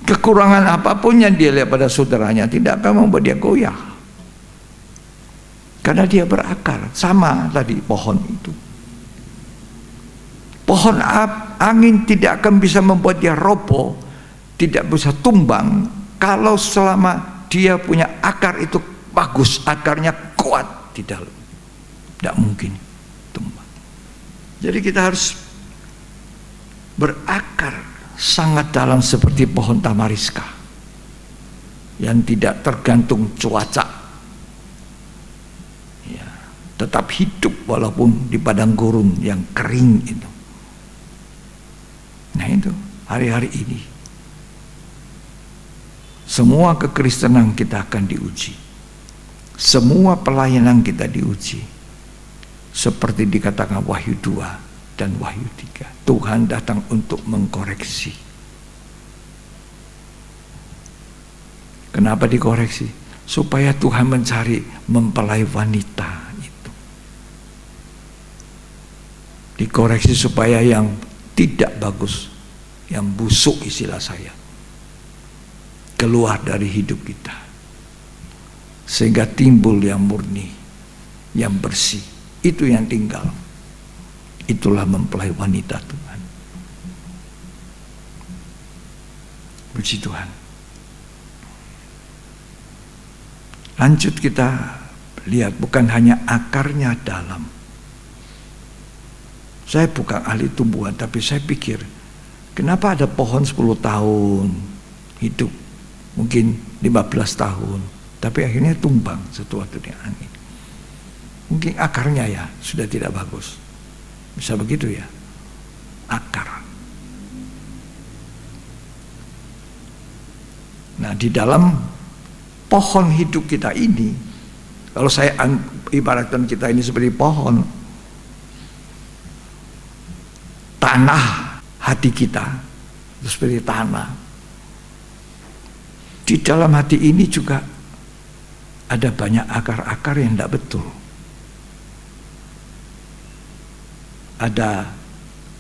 Speaker 3: kekurangan apapun yang dia lihat pada saudaranya tidak akan membuat dia goyah, karena dia berakar. Sama tadi pohon itu, pohon angin tidak akan bisa membuat dia roboh, tidak bisa tumbang kalau selama dia punya akar itu bagus, akarnya kuat di dalam. Tidak mungkin tumbang. Jadi kita harus berakar sangat dalam seperti pohon tamariska yang tidak tergantung cuaca, ya, tetap hidup walaupun di padang gurun yang kering itu. Nah itu hari-hari ini semua kekristenan kita akan diuji, semua pelayanan kita diuji. Seperti dikatakan Wahyu 2 dan Wahyu 3, Tuhan datang untuk mengkoreksi. Kenapa dikoreksi? Supaya Tuhan mencari mempelai wanita itu. Dikoreksi supaya yang tidak bagus, yang busuk istilah saya, keluar dari hidup kita, sehingga timbul yang murni, yang bersih. Itu yang tinggal. Itulah mempelai wanita Tuhan. Puji Tuhan. Lanjut kita lihat, bukan hanya akarnya dalam. Saya bukan ahli tumbuhan, tapi saya pikir, kenapa ada pohon 10 tahun hidup, mungkin 15 tahun, tapi akhirnya tumbang setelah itu angin. Mungkin akarnya ya sudah tidak bagus. Bisa begitu ya, akar. Nah di dalam pohon hidup kita ini, kalau saya ibaratkan kita ini seperti pohon, tanah hati kita itu seperti tanah. Di dalam hati ini juga ada banyak akar-akar yang tidak betul. Ada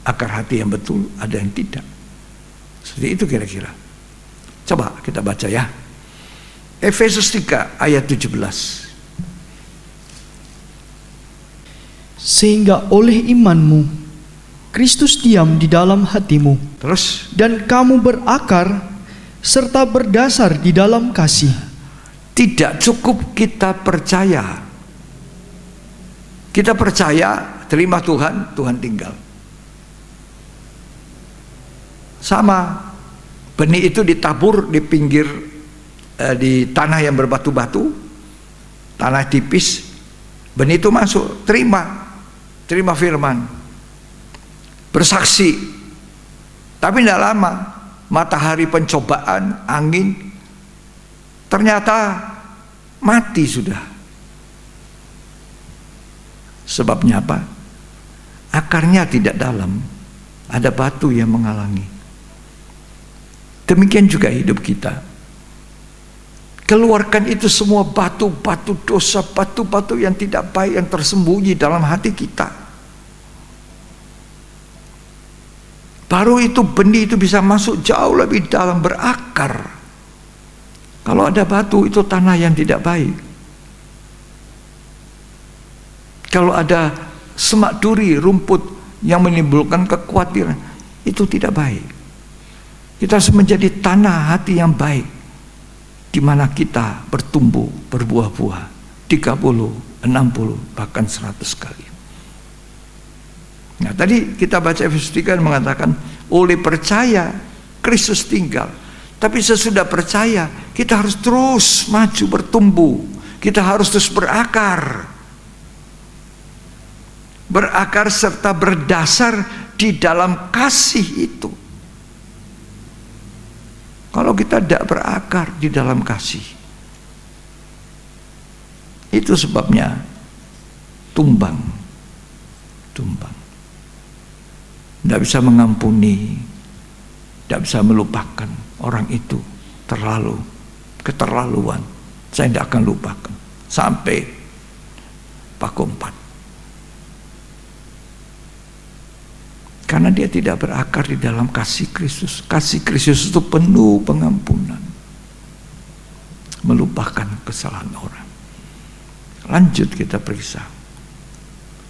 Speaker 3: akar hati yang betul, ada yang tidak. Seperti itu kira-kira. Coba kita baca ya. Efesus 3 ayat 17.
Speaker 2: Sehingga oleh imanmu Kristus diam di dalam hatimu.
Speaker 3: Terus,
Speaker 2: dan kamu berakar serta berdasar di dalam kasih.
Speaker 3: tidak cukup kita percaya. Kita percaya, terima Tuhan, Tuhan tinggal. Sama, benih itu ditabur di pinggir, di tanah yang berbatu-batu, tanah tipis, benih itu masuk, terima firman, bersaksi. Tapi tidak lama, matahari pencobaan, angin, ternyata mati sudah. Sebabnya apa? Akarnya tidak dalam, ada batu yang menghalangi. Demikian juga hidup kita. Keluarkan itu semua batu-batu dosa, batu-batu yang tidak baik yang tersembunyi dalam hati kita. Baru itu benih itu bisa masuk jauh lebih dalam, berakar. Kalau ada batu, itu tanah yang tidak baik. Kalau ada semak duri, rumput yang menimbulkan kekhawatiran, itu tidak baik. Kita harus menjadi tanah hati yang baik, di mana kita bertumbuh, berbuah-buah 30, 60, bahkan 100 kali. Nah, tadi kita baca Efesus 3 mengatakan oleh percaya Kristus tinggal. Tapi sesudah percaya kita harus terus maju, bertumbuh. Kita harus terus berakar. Berakar serta berdasar di dalam kasih itu. Kalau kita tidak berakar di dalam kasih, Itu sebabnya tumbang. Tidak bisa mengampuni, tidak bisa melupakan. Orang itu keterlaluan. Saya tidak akan lupakan sampai paku 4. Karena dia tidak berakar di dalam kasih Kristus. Kasih Kristus itu penuh pengampunan, melupakan kesalahan orang. Lanjut kita periksa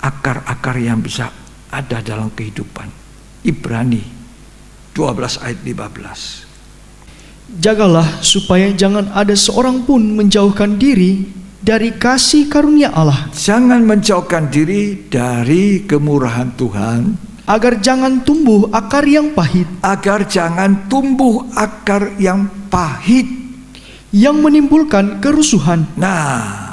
Speaker 3: akar-akar yang bisa ada dalam kehidupan. Ibrani 12 ayat 15.
Speaker 2: Jagalah supaya jangan ada seorang pun menjauhkan diri dari kasih karunia Allah.
Speaker 3: Jangan menjauhkan diri dari kemurahan Tuhan,
Speaker 2: agar jangan tumbuh akar yang pahit, yang menimbulkan kerusuhan.
Speaker 3: Nah,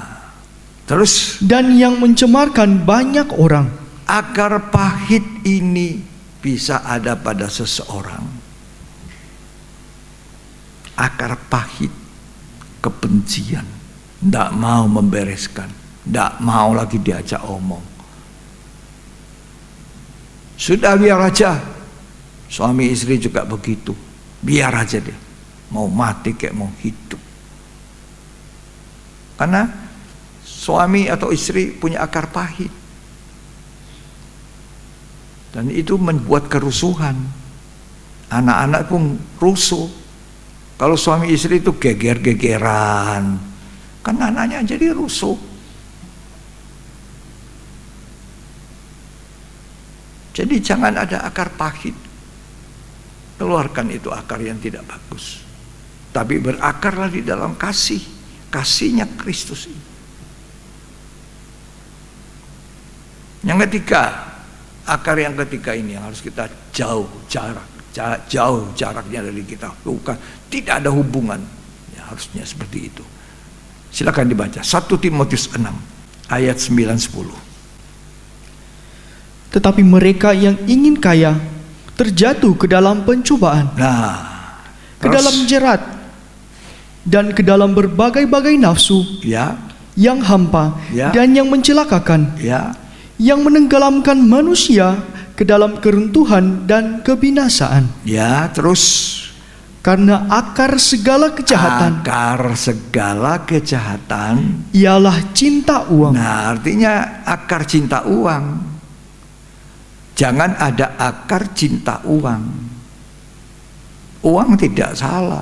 Speaker 3: terus
Speaker 2: dan yang mencemarkan banyak orang.
Speaker 3: Akar pahit ini bisa ada pada seseorang. Akar pahit, kebencian, tidak mau membereskan, tidak mau lagi diajak omong. Sudah biar aja. Suami istri juga begitu. Biar aja dia. Mau mati kayak mau hidup. Karena suami atau istri punya akar pahit. Dan itu membuat kerusuhan. Anak-anak pun rusuh. Kalau suami istri itu geger-gegeran, kan anaknya jadi rusuh. Jadi jangan ada akar pahit. Keluarkan itu akar yang tidak bagus. Tapi berakarlah di dalam kasih. Kasihnya Kristus ini. Yang ketiga, akar yang ketiga ini yang harus kita jauh jaraknya dari kita. Bukan, tidak ada hubungan. Ya, harusnya seperti itu. Silakan dibaca 1 Timotius 6 ayat 9-10.
Speaker 2: Tetapi mereka yang ingin kaya terjatuh ke dalam pencobaan, ke dalam jerat, dan ke dalam berbagai-bagai nafsu yang hampa dan yang mencelakakan, yang menenggelamkan manusia ke dalam keruntuhan dan kebinasaan.
Speaker 3: Terus
Speaker 2: karena akar segala kejahatan ialah cinta uang.
Speaker 3: Nah, artinya akar cinta uang. Jangan ada akar cinta uang. Uang tidak salah.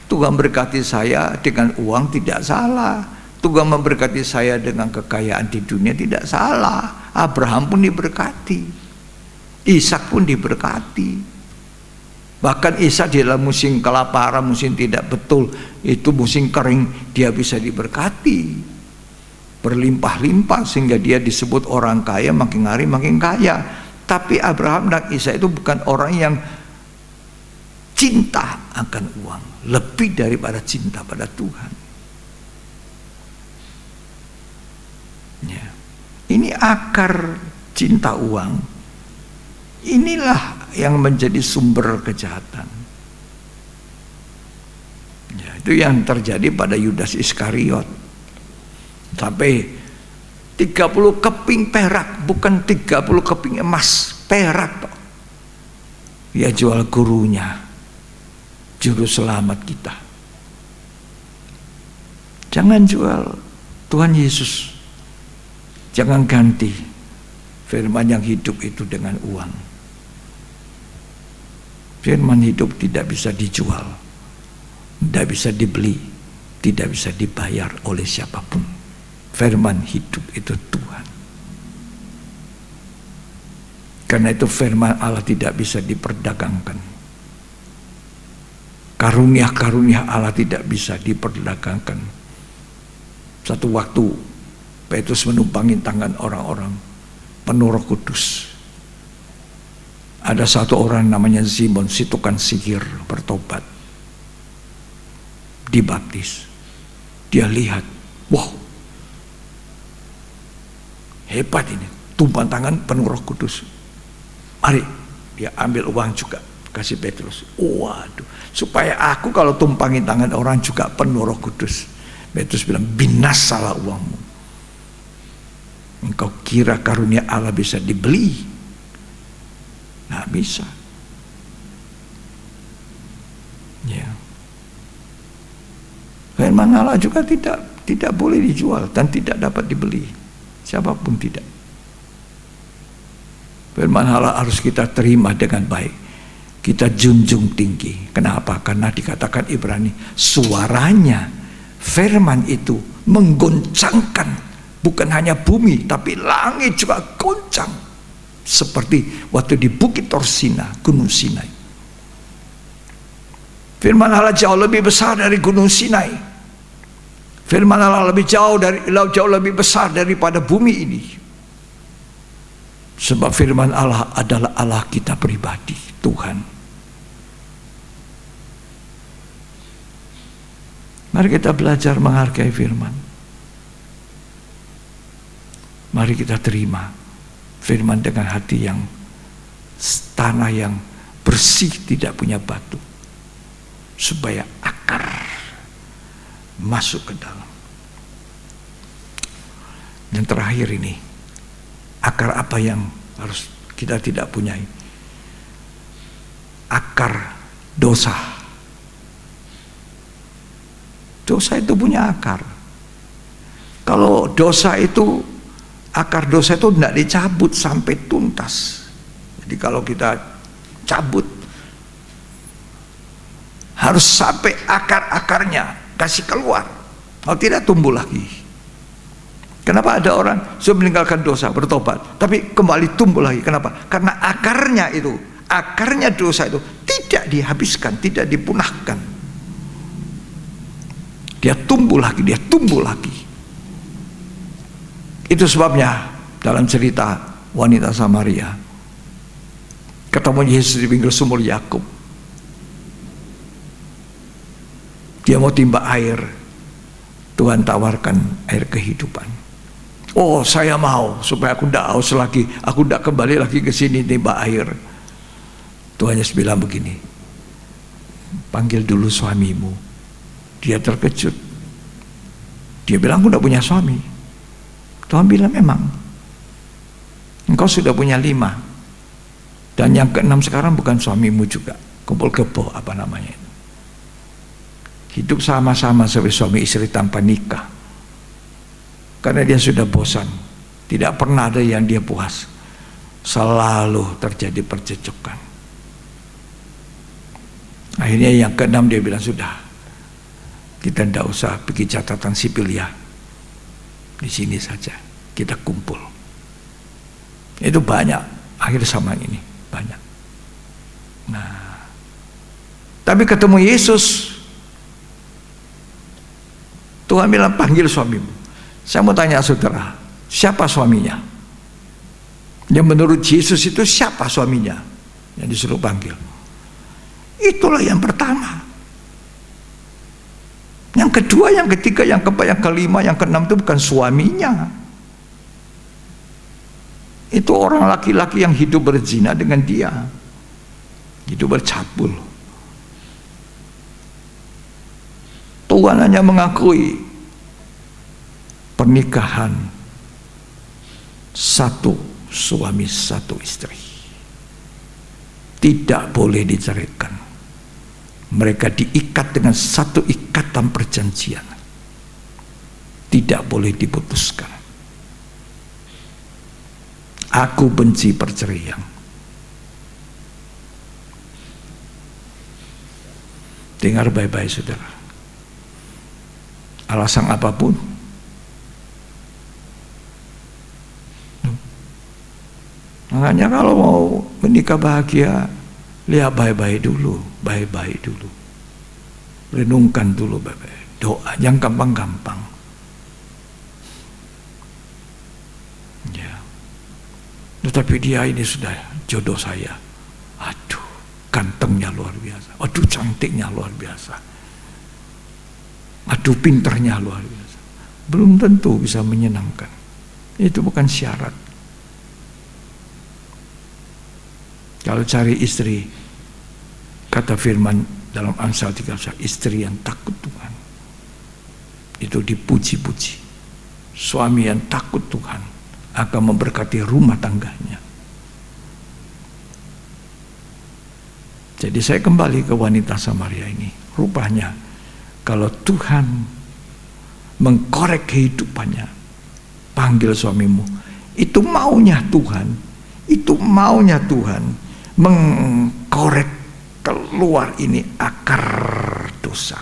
Speaker 3: Tuhan berkati saya dengan uang tidak salah. Tuhan memberkati saya dengan kekayaan di dunia tidak salah. Abraham pun diberkati. Ishak pun diberkati. Bahkan Ishak di dalam musim kelaparan, musim tidak betul, itu musim kering, dia bisa diberkati. Berlimpah-limpah sehingga dia disebut orang kaya, makin hari makin kaya. Tapi Abraham dan Ishak itu bukan orang yang cinta akan uang, lebih daripada cinta pada Tuhan. Ini akar cinta uang. Inilah yang menjadi sumber kejahatan. Itu yang terjadi pada Yudas Iskariot. Sampai 30 keping perak, bukan 30 keping emas, perak. Dia jual gurunya, juru selamat kita. Jangan jual Tuhan Yesus. Jangan ganti firman yang hidup itu dengan uang. Firman hidup tidak bisa dijual, tidak bisa dibeli, tidak bisa dibayar oleh siapapun. Firman hidup itu Tuhan. Karena itu firman Allah tidak bisa diperdagangkan. Karunia-karunia Allah tidak bisa diperdagangkan. Satu waktu Petrus menumpangi tangan orang-orang penuh Roh Kudus. Ada satu orang namanya Simon, si tukang sihir, bertobat, dibaptis. Dia lihat, wow, hebat ini, tumpangan tangan penuh Roh Kudus. Mari, dia ambil uang juga, kasih Petrus. Waduh, supaya aku kalau tumpangin tangan orang juga penuh Roh Kudus. Petrus bilang, binasalah uangmu. Engkau kira karunia Allah bisa dibeli? Nggak bisa. Ya. Firman Allah juga tidak boleh dijual dan tidak dapat dibeli. Siapapun tidak. Firman Allah harus kita terima dengan baik. Kita junjung tinggi. Kenapa? Karena dikatakan Ibrani, suaranya firman itu menggoncangkan bukan hanya bumi, tapi langit juga goncang. Seperti waktu di Bukit Torsina, Gunung Sinai. Firman Allah jauh lebih besar dari Gunung Sinai. Firman Allah jauh lebih besar daripada bumi ini. Sebab firman Allah adalah Allah kita pribadi, Tuhan. Mari kita belajar menghargai firman. Mari kita terima firman dengan hati yang tanah yang bersih, tidak punya batu, supaya akar masuk ke dalam. Dan terakhir ini, akar apa yang harus kita tidak punyai? Akar dosa. Dosa itu punya akar. Kalau dosa itu, akar dosa itu tidak dicabut sampai tuntas. Jadi kalau kita cabut, harus sampai akar-akarnya kasih keluar. Kalau tidak, tumbuh lagi. Kenapa ada orang sudah meninggalkan dosa, bertobat, tapi kembali tumbuh lagi? Kenapa? Karena akarnya dosa itu tidak dihabiskan, tidak dipunahkan. Dia tumbuh lagi, dia tumbuh lagi. Itu sebabnya dalam cerita wanita Samaria, ketemu Yesus di pinggir sumur Yakub. Dia mau timba air, Tuhan tawarkan air kehidupan. Oh, saya mau supaya aku tidak haus lagi, aku tidak kembali lagi ke sini timba air. Tuhan Yesus bilang begini, panggil dulu suamimu. Dia terkejut. Dia bilang, aku tidak punya suami. Tuhan bilang, memang engkau sudah punya 5, dan yang ke-6 sekarang bukan suamimu juga. Kumpul kebo apa namanya itu. Hidup sama-sama sebagai suami istri tanpa nikah. Karena dia sudah bosan. Tidak pernah ada yang dia puas. Selalu terjadi percecokan. Akhirnya yang ke-6 dia bilang, sudah, kita tidak usah pergi catatan sipil ya. Di sini saja kita kumpul. Itu banyak akhir zaman ini, banyak. Nah, tapi ketemu Yesus, Tuhan bilang, panggil suamimu. Saya mau tanya saudara, siapa suaminya? Yang menurut Yesus itu siapa suaminya yang disuruh panggil? Itulah yang pertama. Yang kedua, yang ketiga, yang keempat, yang kelima, yang keenam itu bukan suaminya. Itu orang laki-laki yang hidup berzina dengan dia, hidup bercabul. Tuhan hanya mengakui pernikahan satu suami satu istri, tidak boleh diceraikan. Mereka diikat dengan satu ikatan perjanjian, tidak boleh diputuskan. Aku benci perceraian. Dengar baik-baik saudara, alasan apapun, makanya kalau mau menikah bahagia, lihat baik-baik dulu, baik-baik dulu, renungkan dulu baik-baik, doa yang gampang-gampang. Ya, tetapi dia ini sudah jodoh saya, aduh, gantengnya luar biasa, aduh, cantiknya luar biasa, aduh, pinternya luar biasa. Belum tentu bisa menyenangkan. Itu bukan syarat. Kalau cari istri, kata firman dalam Amsal 13, istri yang takut Tuhan, itu dipuji-puji. Suami yang takut Tuhan akan memberkati rumah tangganya. Jadi saya kembali ke wanita Samaria ini. Rupanya kalau Tuhan mengkorek kehidupannya, panggil suamimu. Itu maunya Tuhan. Itu maunya Tuhan mengkorek keluar ini akar dosa.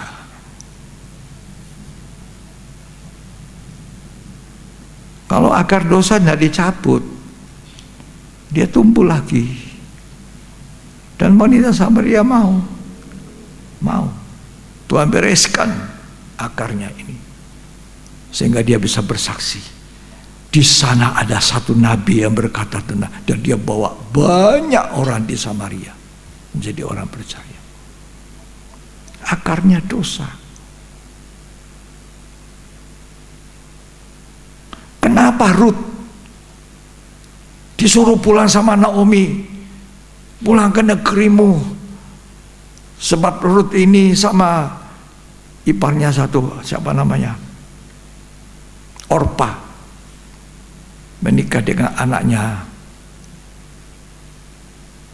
Speaker 3: Kalau akar dosa tidak dicabut, dia tumbuh lagi. Dan wanita Samaria mau. Tuhan bereskan akarnya ini, sehingga dia bisa bersaksi. Di sana ada satu nabi yang berkata tentang, dan dia bawa banyak orang di Samaria menjadi orang percaya. Akarnya dosa. Kenapa Rut disuruh pulang sama Naomi, pulang ke negerimu? Sebab Rut ini sama iparnya satu, siapa namanya? Orpa, menikah dengan anaknya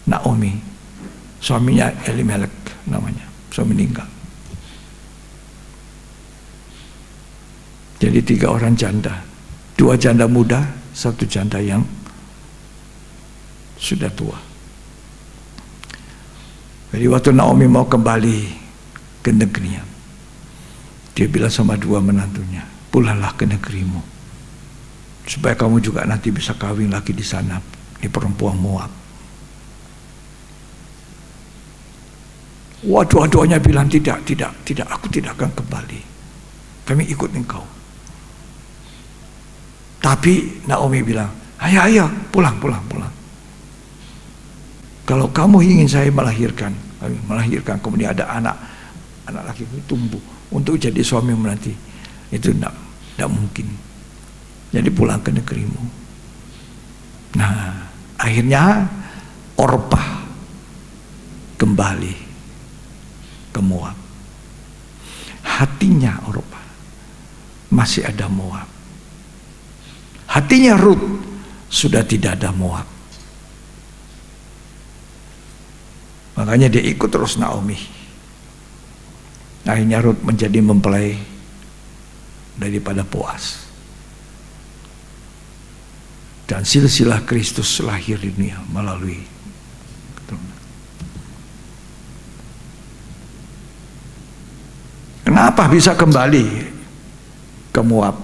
Speaker 3: Naomi, suaminya Elimelek namanya, suami meninggal. Jadi 3 orang janda, 2 janda muda, 1 janda yang sudah tua. Jadi waktu Naomi mau kembali ke negerinya, dia bilang sama 2 menantunya, pulanglah ke negerimu, supaya kamu juga nanti bisa kawin lagi di sana. Ini perempuan Moab. Dua-duanya bilang tidak, aku tidak akan kembali. Kami ikut engkau. Tapi Naomi bilang, ayo, pulang. Kalau kamu ingin saya melahirkan, kemudian ada anak laki tumbuh untuk jadi suamimu nanti, itu tidak mungkin. Jadi pulang ke negerimu. Nah, akhirnya Orpa kembali ke Moab. Hatinya Orpa masih ada Moab. Hatinya Rut sudah tidak ada Moab. Makanya dia ikut terus Naomi. Akhirnya Rut menjadi mempelai daripada Boaz. Dan silsilah Kristus lahir di dunia melalui keturunan. Kenapa bisa kembali ke Moab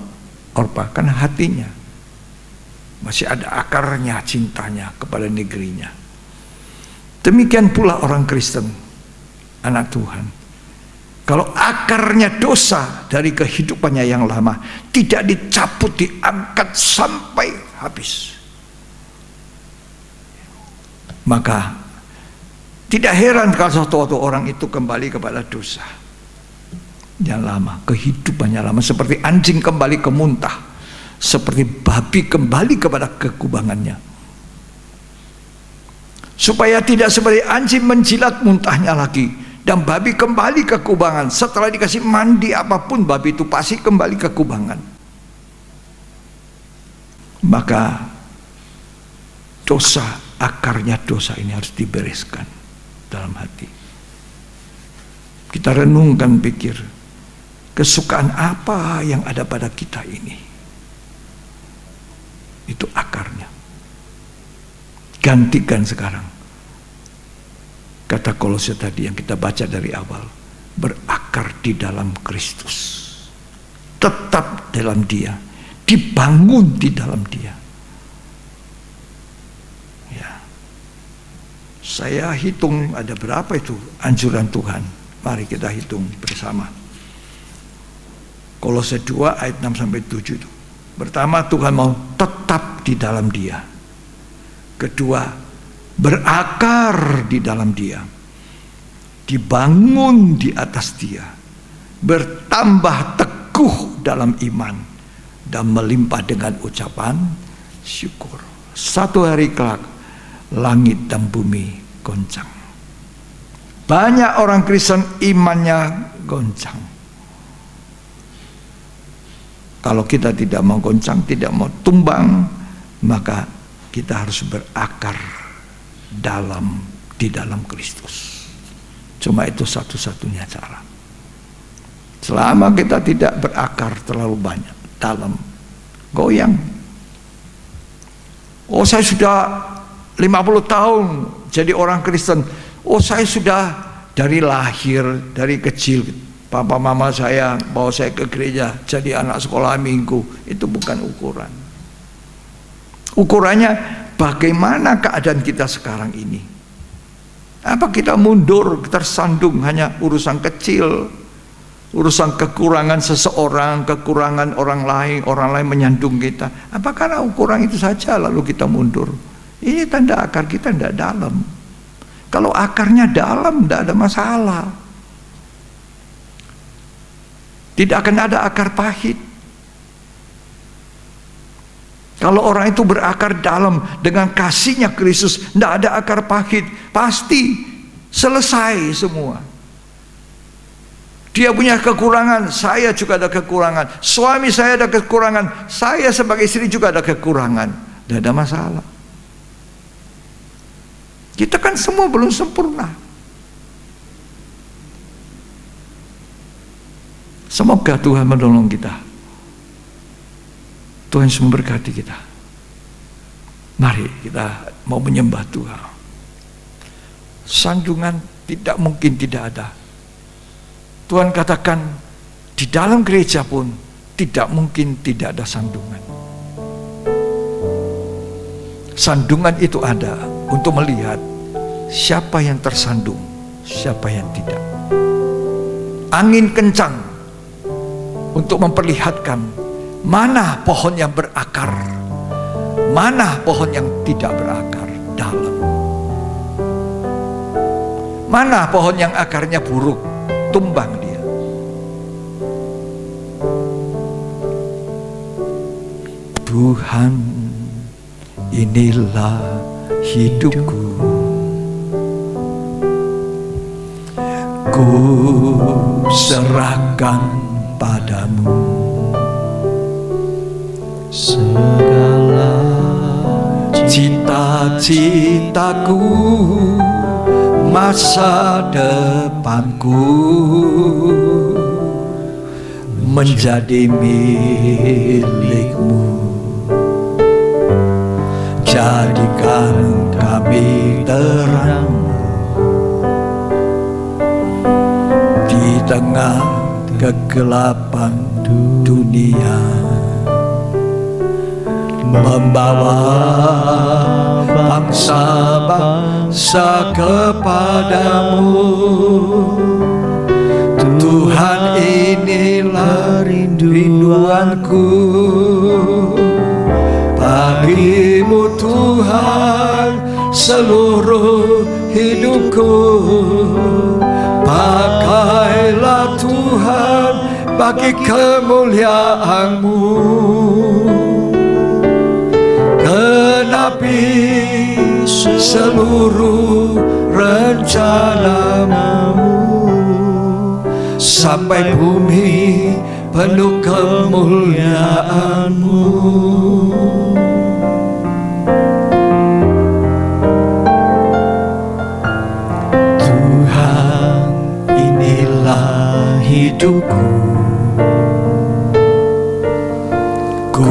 Speaker 3: Orpa? Karena hatinya masih ada akarnya, cintanya kepada negerinya. Demikian pula orang Kristen, anak Tuhan. Kalau akarnya dosa dari kehidupannya yang lama tidak dicabut, diangkat sampai habis, maka tidak heran kalau suatu orang itu kembali kepada dosa yang lama, kehidupannya lama, seperti anjing kembali ke muntah, seperti babi kembali kepada kekubangannya. Supaya tidak seperti anjing menjilat muntahnya lagi, dan babi kembali ke kubangan. Setelah dikasih mandi apapun, babi itu pasti kembali ke kubangan. Maka dosa, akarnya dosa ini harus dibereskan dalam hati. Kita renungkan, pikir, kesukaan apa yang ada pada kita ini. Itu akarnya. Gantikan sekarang. Kata Kolose tadi yang kita baca dari awal, berakar di dalam Kristus, tetap dalam Dia, dibangun di dalam Dia. Ya, saya hitung ada berapa itu anjuran Tuhan. Mari kita hitung bersama. Kolose 2 ayat 6 sampai 7 itu. Pertama, Tuhan mau tetap di dalam Dia. Kedua, berakar di dalam Dia, dibangun di atas Dia, bertambah teguh dalam iman, dan melimpah dengan ucapan syukur. Satu hari kelak langit dan bumi goncang. Banyak orang Kristen imannya goncang. Kalau kita tidak mau goncang, tidak mau tumbang, maka kita harus berakar di dalam Kristus. Cuma itu satu-satunya cara. Selama kita tidak berakar terlalu banyak dalam, goyang. Oh, saya sudah 50 tahun jadi orang Kristen. Oh, saya sudah dari lahir, dari kecil papa mama saya bawa saya ke gereja jadi anak sekolah minggu. Itu bukan ukuran. Ukurannya bagaimana keadaan kita sekarang ini. Apa kita mundur, tersandung hanya urusan kecil, urusan kekurangan seseorang, kekurangan orang lain menyandung kita. Apa karena ukuran itu saja lalu kita mundur? Ini tanda akar kita tidak dalam. Kalau akarnya dalam, tidak ada masalah. Tidak akan ada akar pahit. Kalau orang itu berakar dalam dengan kasihnya Kristus, tidak ada akar pahit, pasti selesai semua. Dia punya kekurangan, saya juga ada kekurangan. Suami saya ada kekurangan, saya sebagai istri juga ada kekurangan. Tidak ada masalah. Kita kan semua belum sempurna. Semoga Tuhan menolong kita. Tuhan Yesus memberkati kita. Mari kita mau menyembah Tuhan. Sandungan tidak mungkin tidak ada. Tuhan katakan di dalam gereja pun tidak mungkin tidak ada sandungan. Sandungan itu ada untuk melihat siapa yang tersandung, siapa yang tidak. Angin kencang untuk memperlihatkan mana pohon yang berakar, mana pohon yang tidak berakar dalam. Mana pohon yang akarnya buruk, tumbang dia. Tuhan, inilah hidupku, ku serahkan padamu
Speaker 2: segala
Speaker 3: cita-citaku, masa depanku menjadi milikmu. Jadikan kami terang di tengah kegelapan dunia, membawa bangsa-bangsa kepadamu. Tuhan, inilah rinduanku, bagimu Tuhan seluruh hidupku. Pakailah Tuhan bagi kemuliaan-Mu, genapi seluruh rencana-Mu, sampai bumi penuh kemuliaan-Mu. Tuhan, inilah hidupku, ku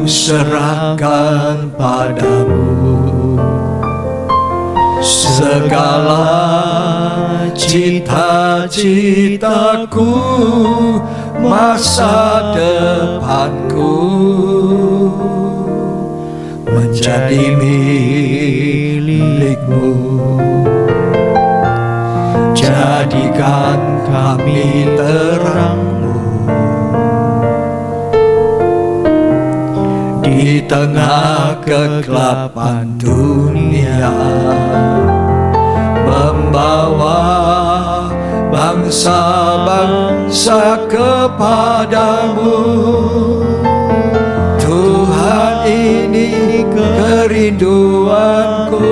Speaker 3: serahkan padamu segala cita-citaku, masa depanku menjadi milik-Mu. Jadikan kami terang-Mu di tengah kegelapan dunia, membawa bangsa-bangsa kepadamu. Tuhan, ini kerinduanku,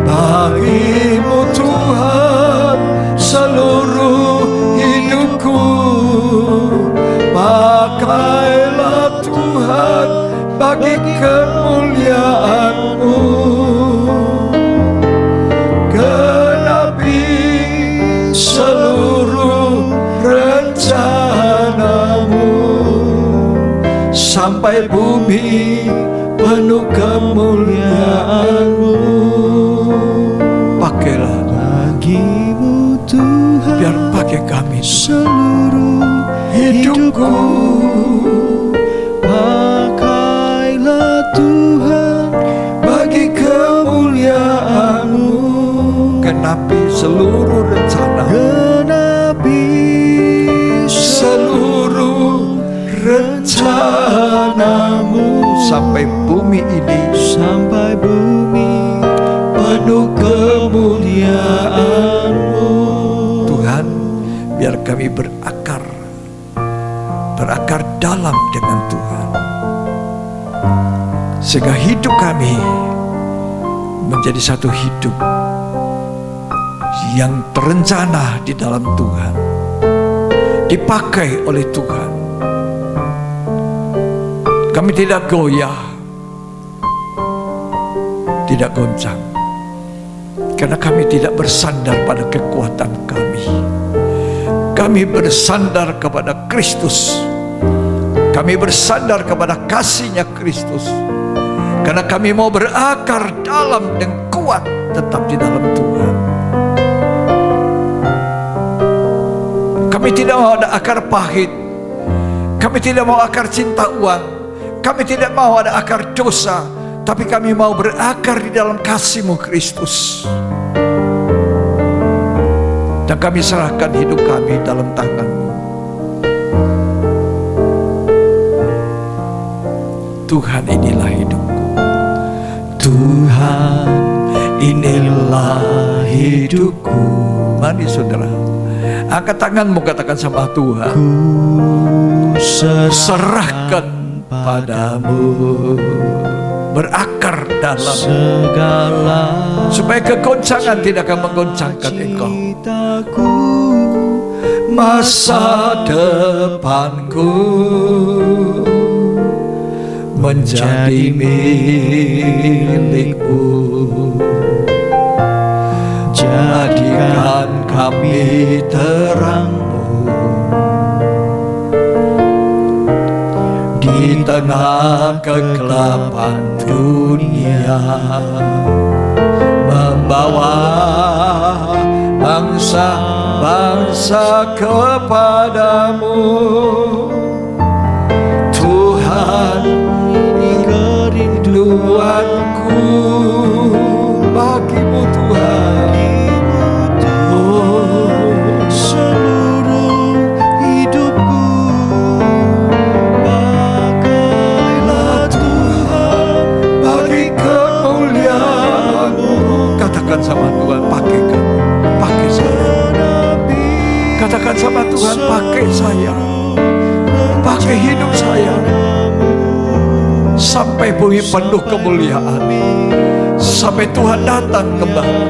Speaker 3: bagimu Tuhan seluruh hidupku. Pakailah Tuhan sampai bumi penuh kemuliaan-Mu. Pakailah
Speaker 2: Bagimu Tuhan,
Speaker 3: biar pakai kami
Speaker 2: seluruh
Speaker 3: hidupku.
Speaker 2: Pakailah Tuhan
Speaker 3: Bagi kemuliaan-Mu, genapi seluruh rencana,
Speaker 2: genapi
Speaker 3: seluruh rencana-Mu, sampai bumi ini
Speaker 2: sampai bumi
Speaker 3: penuh
Speaker 2: kemuliaan-Mu.
Speaker 3: Tuhan, biar kami berakar dalam dengan Tuhan, sehingga hidup kami menjadi satu hidup yang terencana di dalam Tuhan, dipakai oleh Tuhan. Kami tidak goyah, tidak goncang, karena kami tidak bersandar pada kekuatan kami. Kami bersandar kepada Kristus. Kami bersandar kepada kasih-Nya Kristus. Karena kami mau berakar dalam dan kuat tetap di dalam Tuhan. Kami tidak mau ada akar pahit. Kami tidak mau akar cinta uang. Kami tidak mau ada akar dosa. Tapi kami mau berakar di dalam kasih-Mu Kristus. Dan kami serahkan hidup kami dalam tangan-Mu. Tuhan, inilah hidupku.
Speaker 2: Tuhan,
Speaker 3: Inilah hidupku. Mari saudara, angkat tanganmu, katakan sama Tuhan,
Speaker 2: ku
Speaker 3: serahkan padamu. Berakar dalam,
Speaker 2: segala
Speaker 3: supaya kegoncangan tidak akan menggoncangkan engkau.
Speaker 2: citaku,
Speaker 3: Masa depanku menjadi milikmu. Jadikan kami terang-Mu di tengah kegelapan dunia, membawa bangsa-bangsa kepadamu. Tuhan, kerinduanku bagi-Mu Tuhan.
Speaker 2: seluruh hidupku. Pakailah Tuhan
Speaker 3: Bagi kemuliaan-Mu. Katakan sama Tuhan, pakai kami, pakai saya. Katakan sama Tuhan, pakai saya, pakai hidup saya, sampai bumi penuh kemuliaan, sampai Tuhan datang kembali.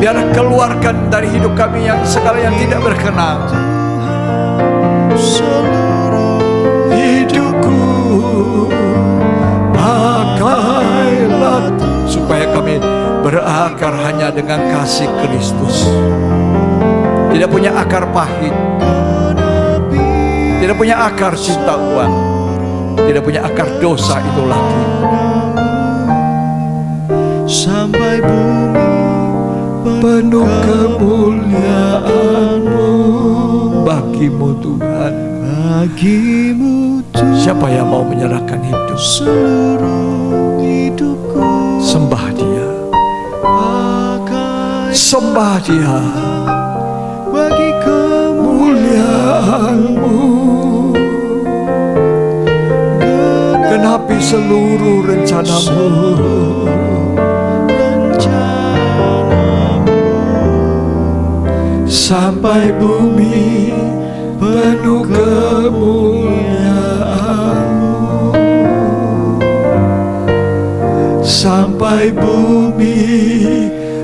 Speaker 3: Biar keluarkan dari hidup kami yang segala yang tidak berkenan. Hidupku pakailah, supaya kami berakar hanya dengan kasih Kristus. Tidak punya akar pahit, tidak punya akar cinta uang, tidak punya akar dosa itu lagi.
Speaker 2: sampai bumi
Speaker 3: Penuh kemuliaan-Mu bagi-Mu Tuhan.
Speaker 2: bagimu Tuhan.
Speaker 3: Siapa yang mau menyerahkan hidup?
Speaker 2: Seluruh hidupku
Speaker 3: Sembah Dia,
Speaker 2: pakai
Speaker 3: sembah Dia.
Speaker 2: bagi
Speaker 3: Kemuliaan-Mu genapi seluruh rencana-Mu. Sampai bumi penuh kemuliaan-Mu. Sampai bumi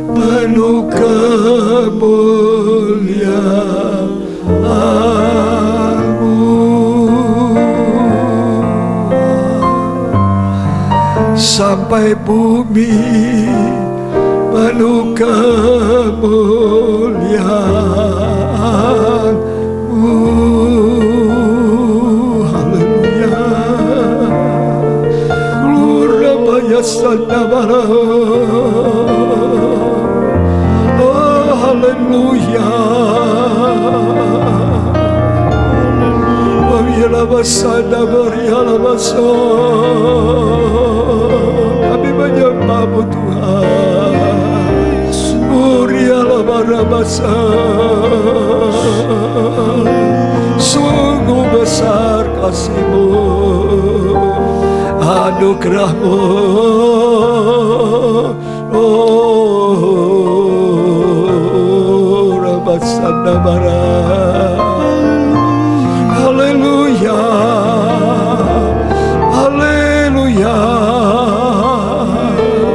Speaker 3: penuh kemuliaan-Mu. Sampai bumi penuh kemuliaan-Mu. Haleluya. Masada Maria Masa, kami menyembahmu Tuhan. Uriala Masa, sungguh besar kasih-Mu, anugerah-Mu. Oh, Ramasanda Maria. Haleluya, haleluya.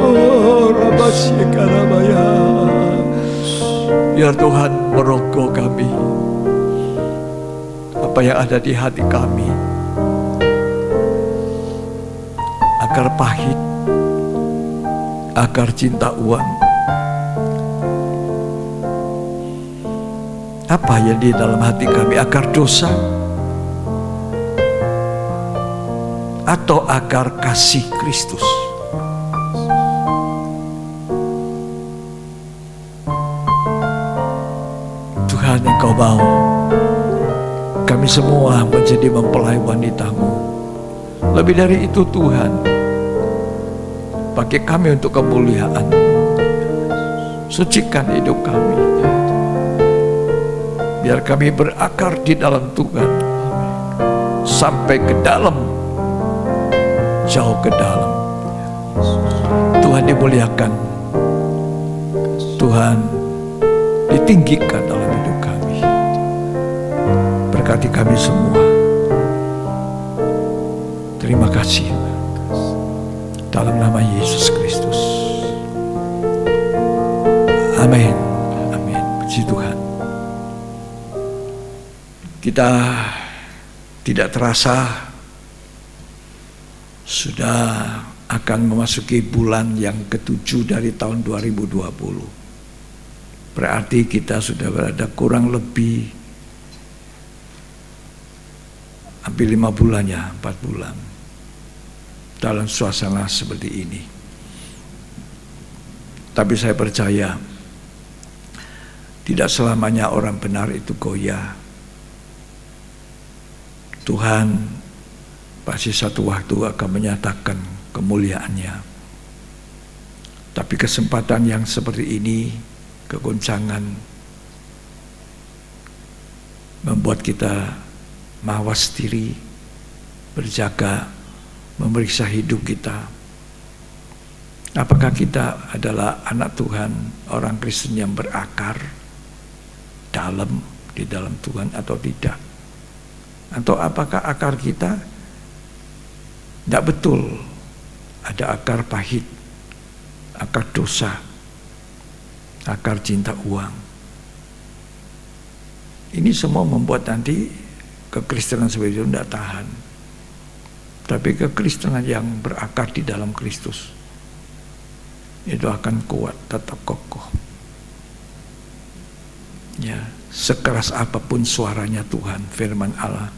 Speaker 3: Oh, Rabasyikarabaya. Biar Tuhan merogoh kami, apa yang ada di hati kami, akar pahit, akar cinta uang, apa yang di dalam hati kami, akar dosa atau akar kasih Kristus. Tuhan, Engkau mau kami semua menjadi mempelai wanita-Mu. Lebih dari itu Tuhan, pakai kami untuk kemuliaan. Sucikan hidup kami, biar kami berakar di dalam Tuhan, sampai ke dalam, jauh ke dalam. Tuhan dimuliakan, Tuhan ditinggikan dalam hidup kami. Berkati kami semua. Terima kasih dalam nama Yesus Kristus. Amin. Amin. Puji Tuhan. Kita tidak terasa sudah akan memasuki bulan yang ke-7 dari tahun 2020. Berarti kita sudah berada kurang lebih hampir 5 bulan ya, 4 bulan dalam suasana seperti ini. Tapi saya percaya tidak selamanya orang benar itu goyah. Tuhan pasti satu waktu akan menyatakan kemuliaannya. Tapi kesempatan yang seperti ini, kegoncangan, membuat kita mawas diri, berjaga, memeriksa hidup kita. Apakah kita adalah anak Tuhan, orang Kristen yang berakar dalam di dalam Tuhan atau tidak? Atau apakah akar kita tidak betul? Ada akar pahit, akar dosa, akar cinta uang. Ini semua membuat nanti kekristenan seperti itu tidak tahan. Tapi kekristenan yang berakar di dalam Kristus itu akan kuat, tetap kokoh. Ya, sekeras apapun suaranya Tuhan, firman Allah,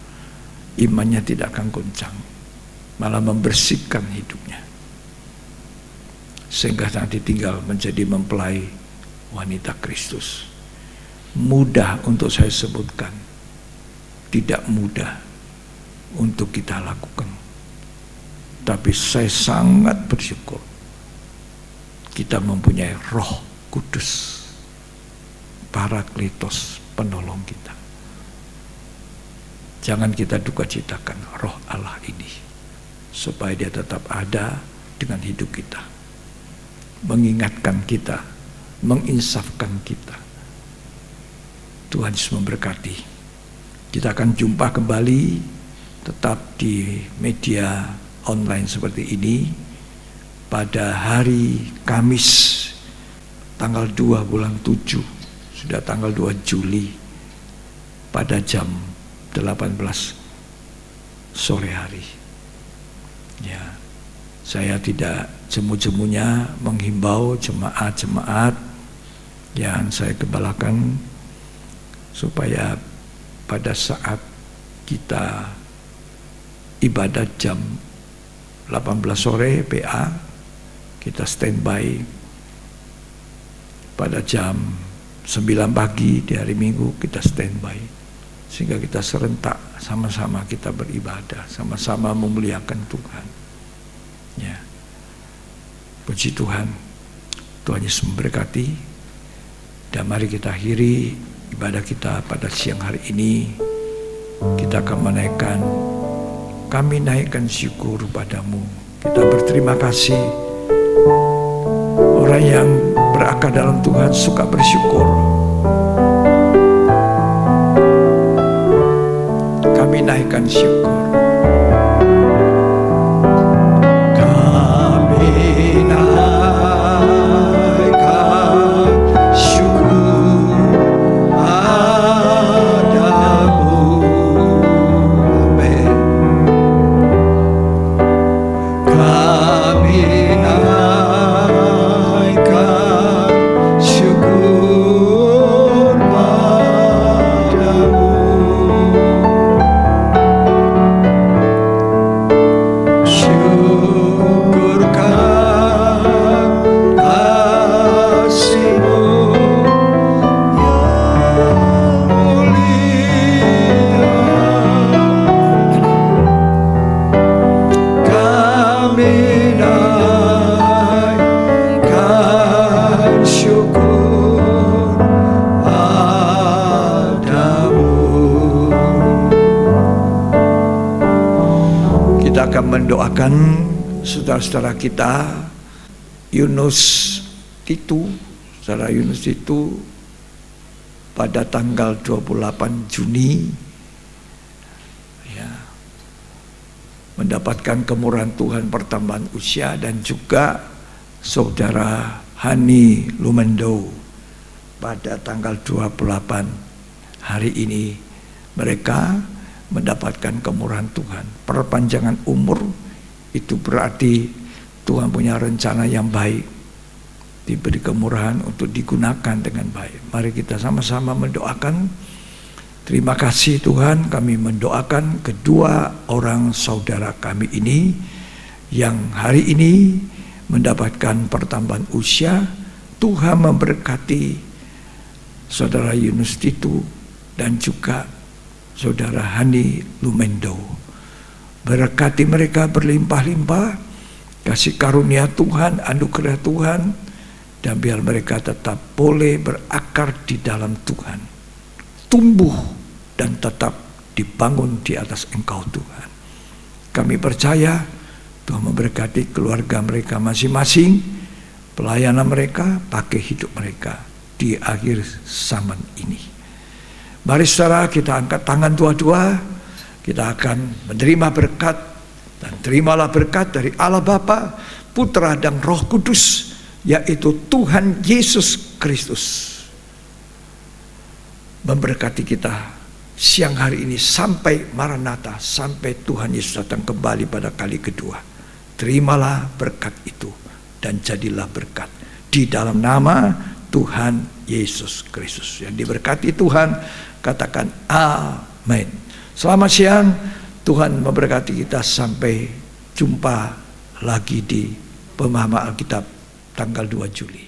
Speaker 3: imannya tidak akan goncang, malah membersihkan hidupnya. Sehingga nanti tinggal menjadi mempelai wanita Kristus. Mudah untuk saya sebutkan, tidak mudah untuk kita lakukan. Tapi saya sangat bersyukur kita mempunyai Roh Kudus, Parakletos, penolong kita. Jangan kita duka citakan Roh Allah ini, supaya dia tetap ada dengan hidup kita, mengingatkan kita, menginsafkan kita. Tuhan Yesus memberkati. Kita akan jumpa kembali tetap di media online seperti ini pada hari Kamis tanggal 2 bulan 7, sudah tanggal 2 Juli pada jam 18 sore hari. Ya, saya tidak jemu-jemunya menghimbau jemaat-jemaat yang saya gembalakan supaya pada saat kita ibadah jam 18 sore PA, kita standby. Pada jam 9 pagi di hari Minggu kita standby. sehingga kita serentak sama-sama kita beribadah, sama-sama memuliakan Tuhan. Ya. Puji Tuhan. Tuhan Yesus memberkati. Dan mari kita akhiri ibadah kita pada siang hari ini. Kita akan kami naikkan syukur padamu. Kita berterima kasih. Orang yang berakar dalam Tuhan suka bersyukur. Kami naikkan syukur. Kami naikkan syukur padamu. Amin. Kami naikkan syukur padamu. Kita akan mendoakan saudara-saudara kita, saudara Yunus Titu pada tanggal 28 Juni ya, mendapatkan kemurahan Tuhan pertambahan usia, dan juga saudara Hani Lumendo pada tanggal 28 hari ini mereka mendapatkan kemurahan Tuhan. Perpanjangan umur itu berarti Tuhan punya rencana yang baik, diberi kemurahan untuk digunakan dengan baik. Mari kita sama-sama mendoakan. Terima kasih Tuhan, kami mendoakan kedua orang saudara kami ini yang hari ini mendapatkan pertambahan usia. Tuhan memberkati saudara Yunus Titu dan juga saudara Hani Lumendo. Berkati mereka berlimpah-limpah, kasih karunia Tuhan, anugerah Tuhan, dan biar mereka tetap boleh berakar di dalam Tuhan, tumbuh dan tetap dibangun di atas Engkau Tuhan. Kami percaya Tuhan memberkati keluarga mereka masing-masing, pelayanan mereka, pakai hidup mereka di akhir zaman ini. Mari saudara, kita angkat tangan dua-dua. Kita akan menerima berkat, dan terimalah berkat dari Allah Bapa, Putra dan Roh Kudus, yaitu Tuhan Yesus Kristus. Memberkati kita siang hari ini sampai Maranatha, sampai Tuhan Yesus datang kembali pada kali kedua. Terimalah berkat itu dan jadilah berkat di dalam nama Tuhan Yesus Kristus. Yang diberkati Tuhan, katakan amin. Selamat siang, Tuhan memberkati kita. Sampai jumpa lagi di Pemahaman Alkitab tanggal 2 Juli.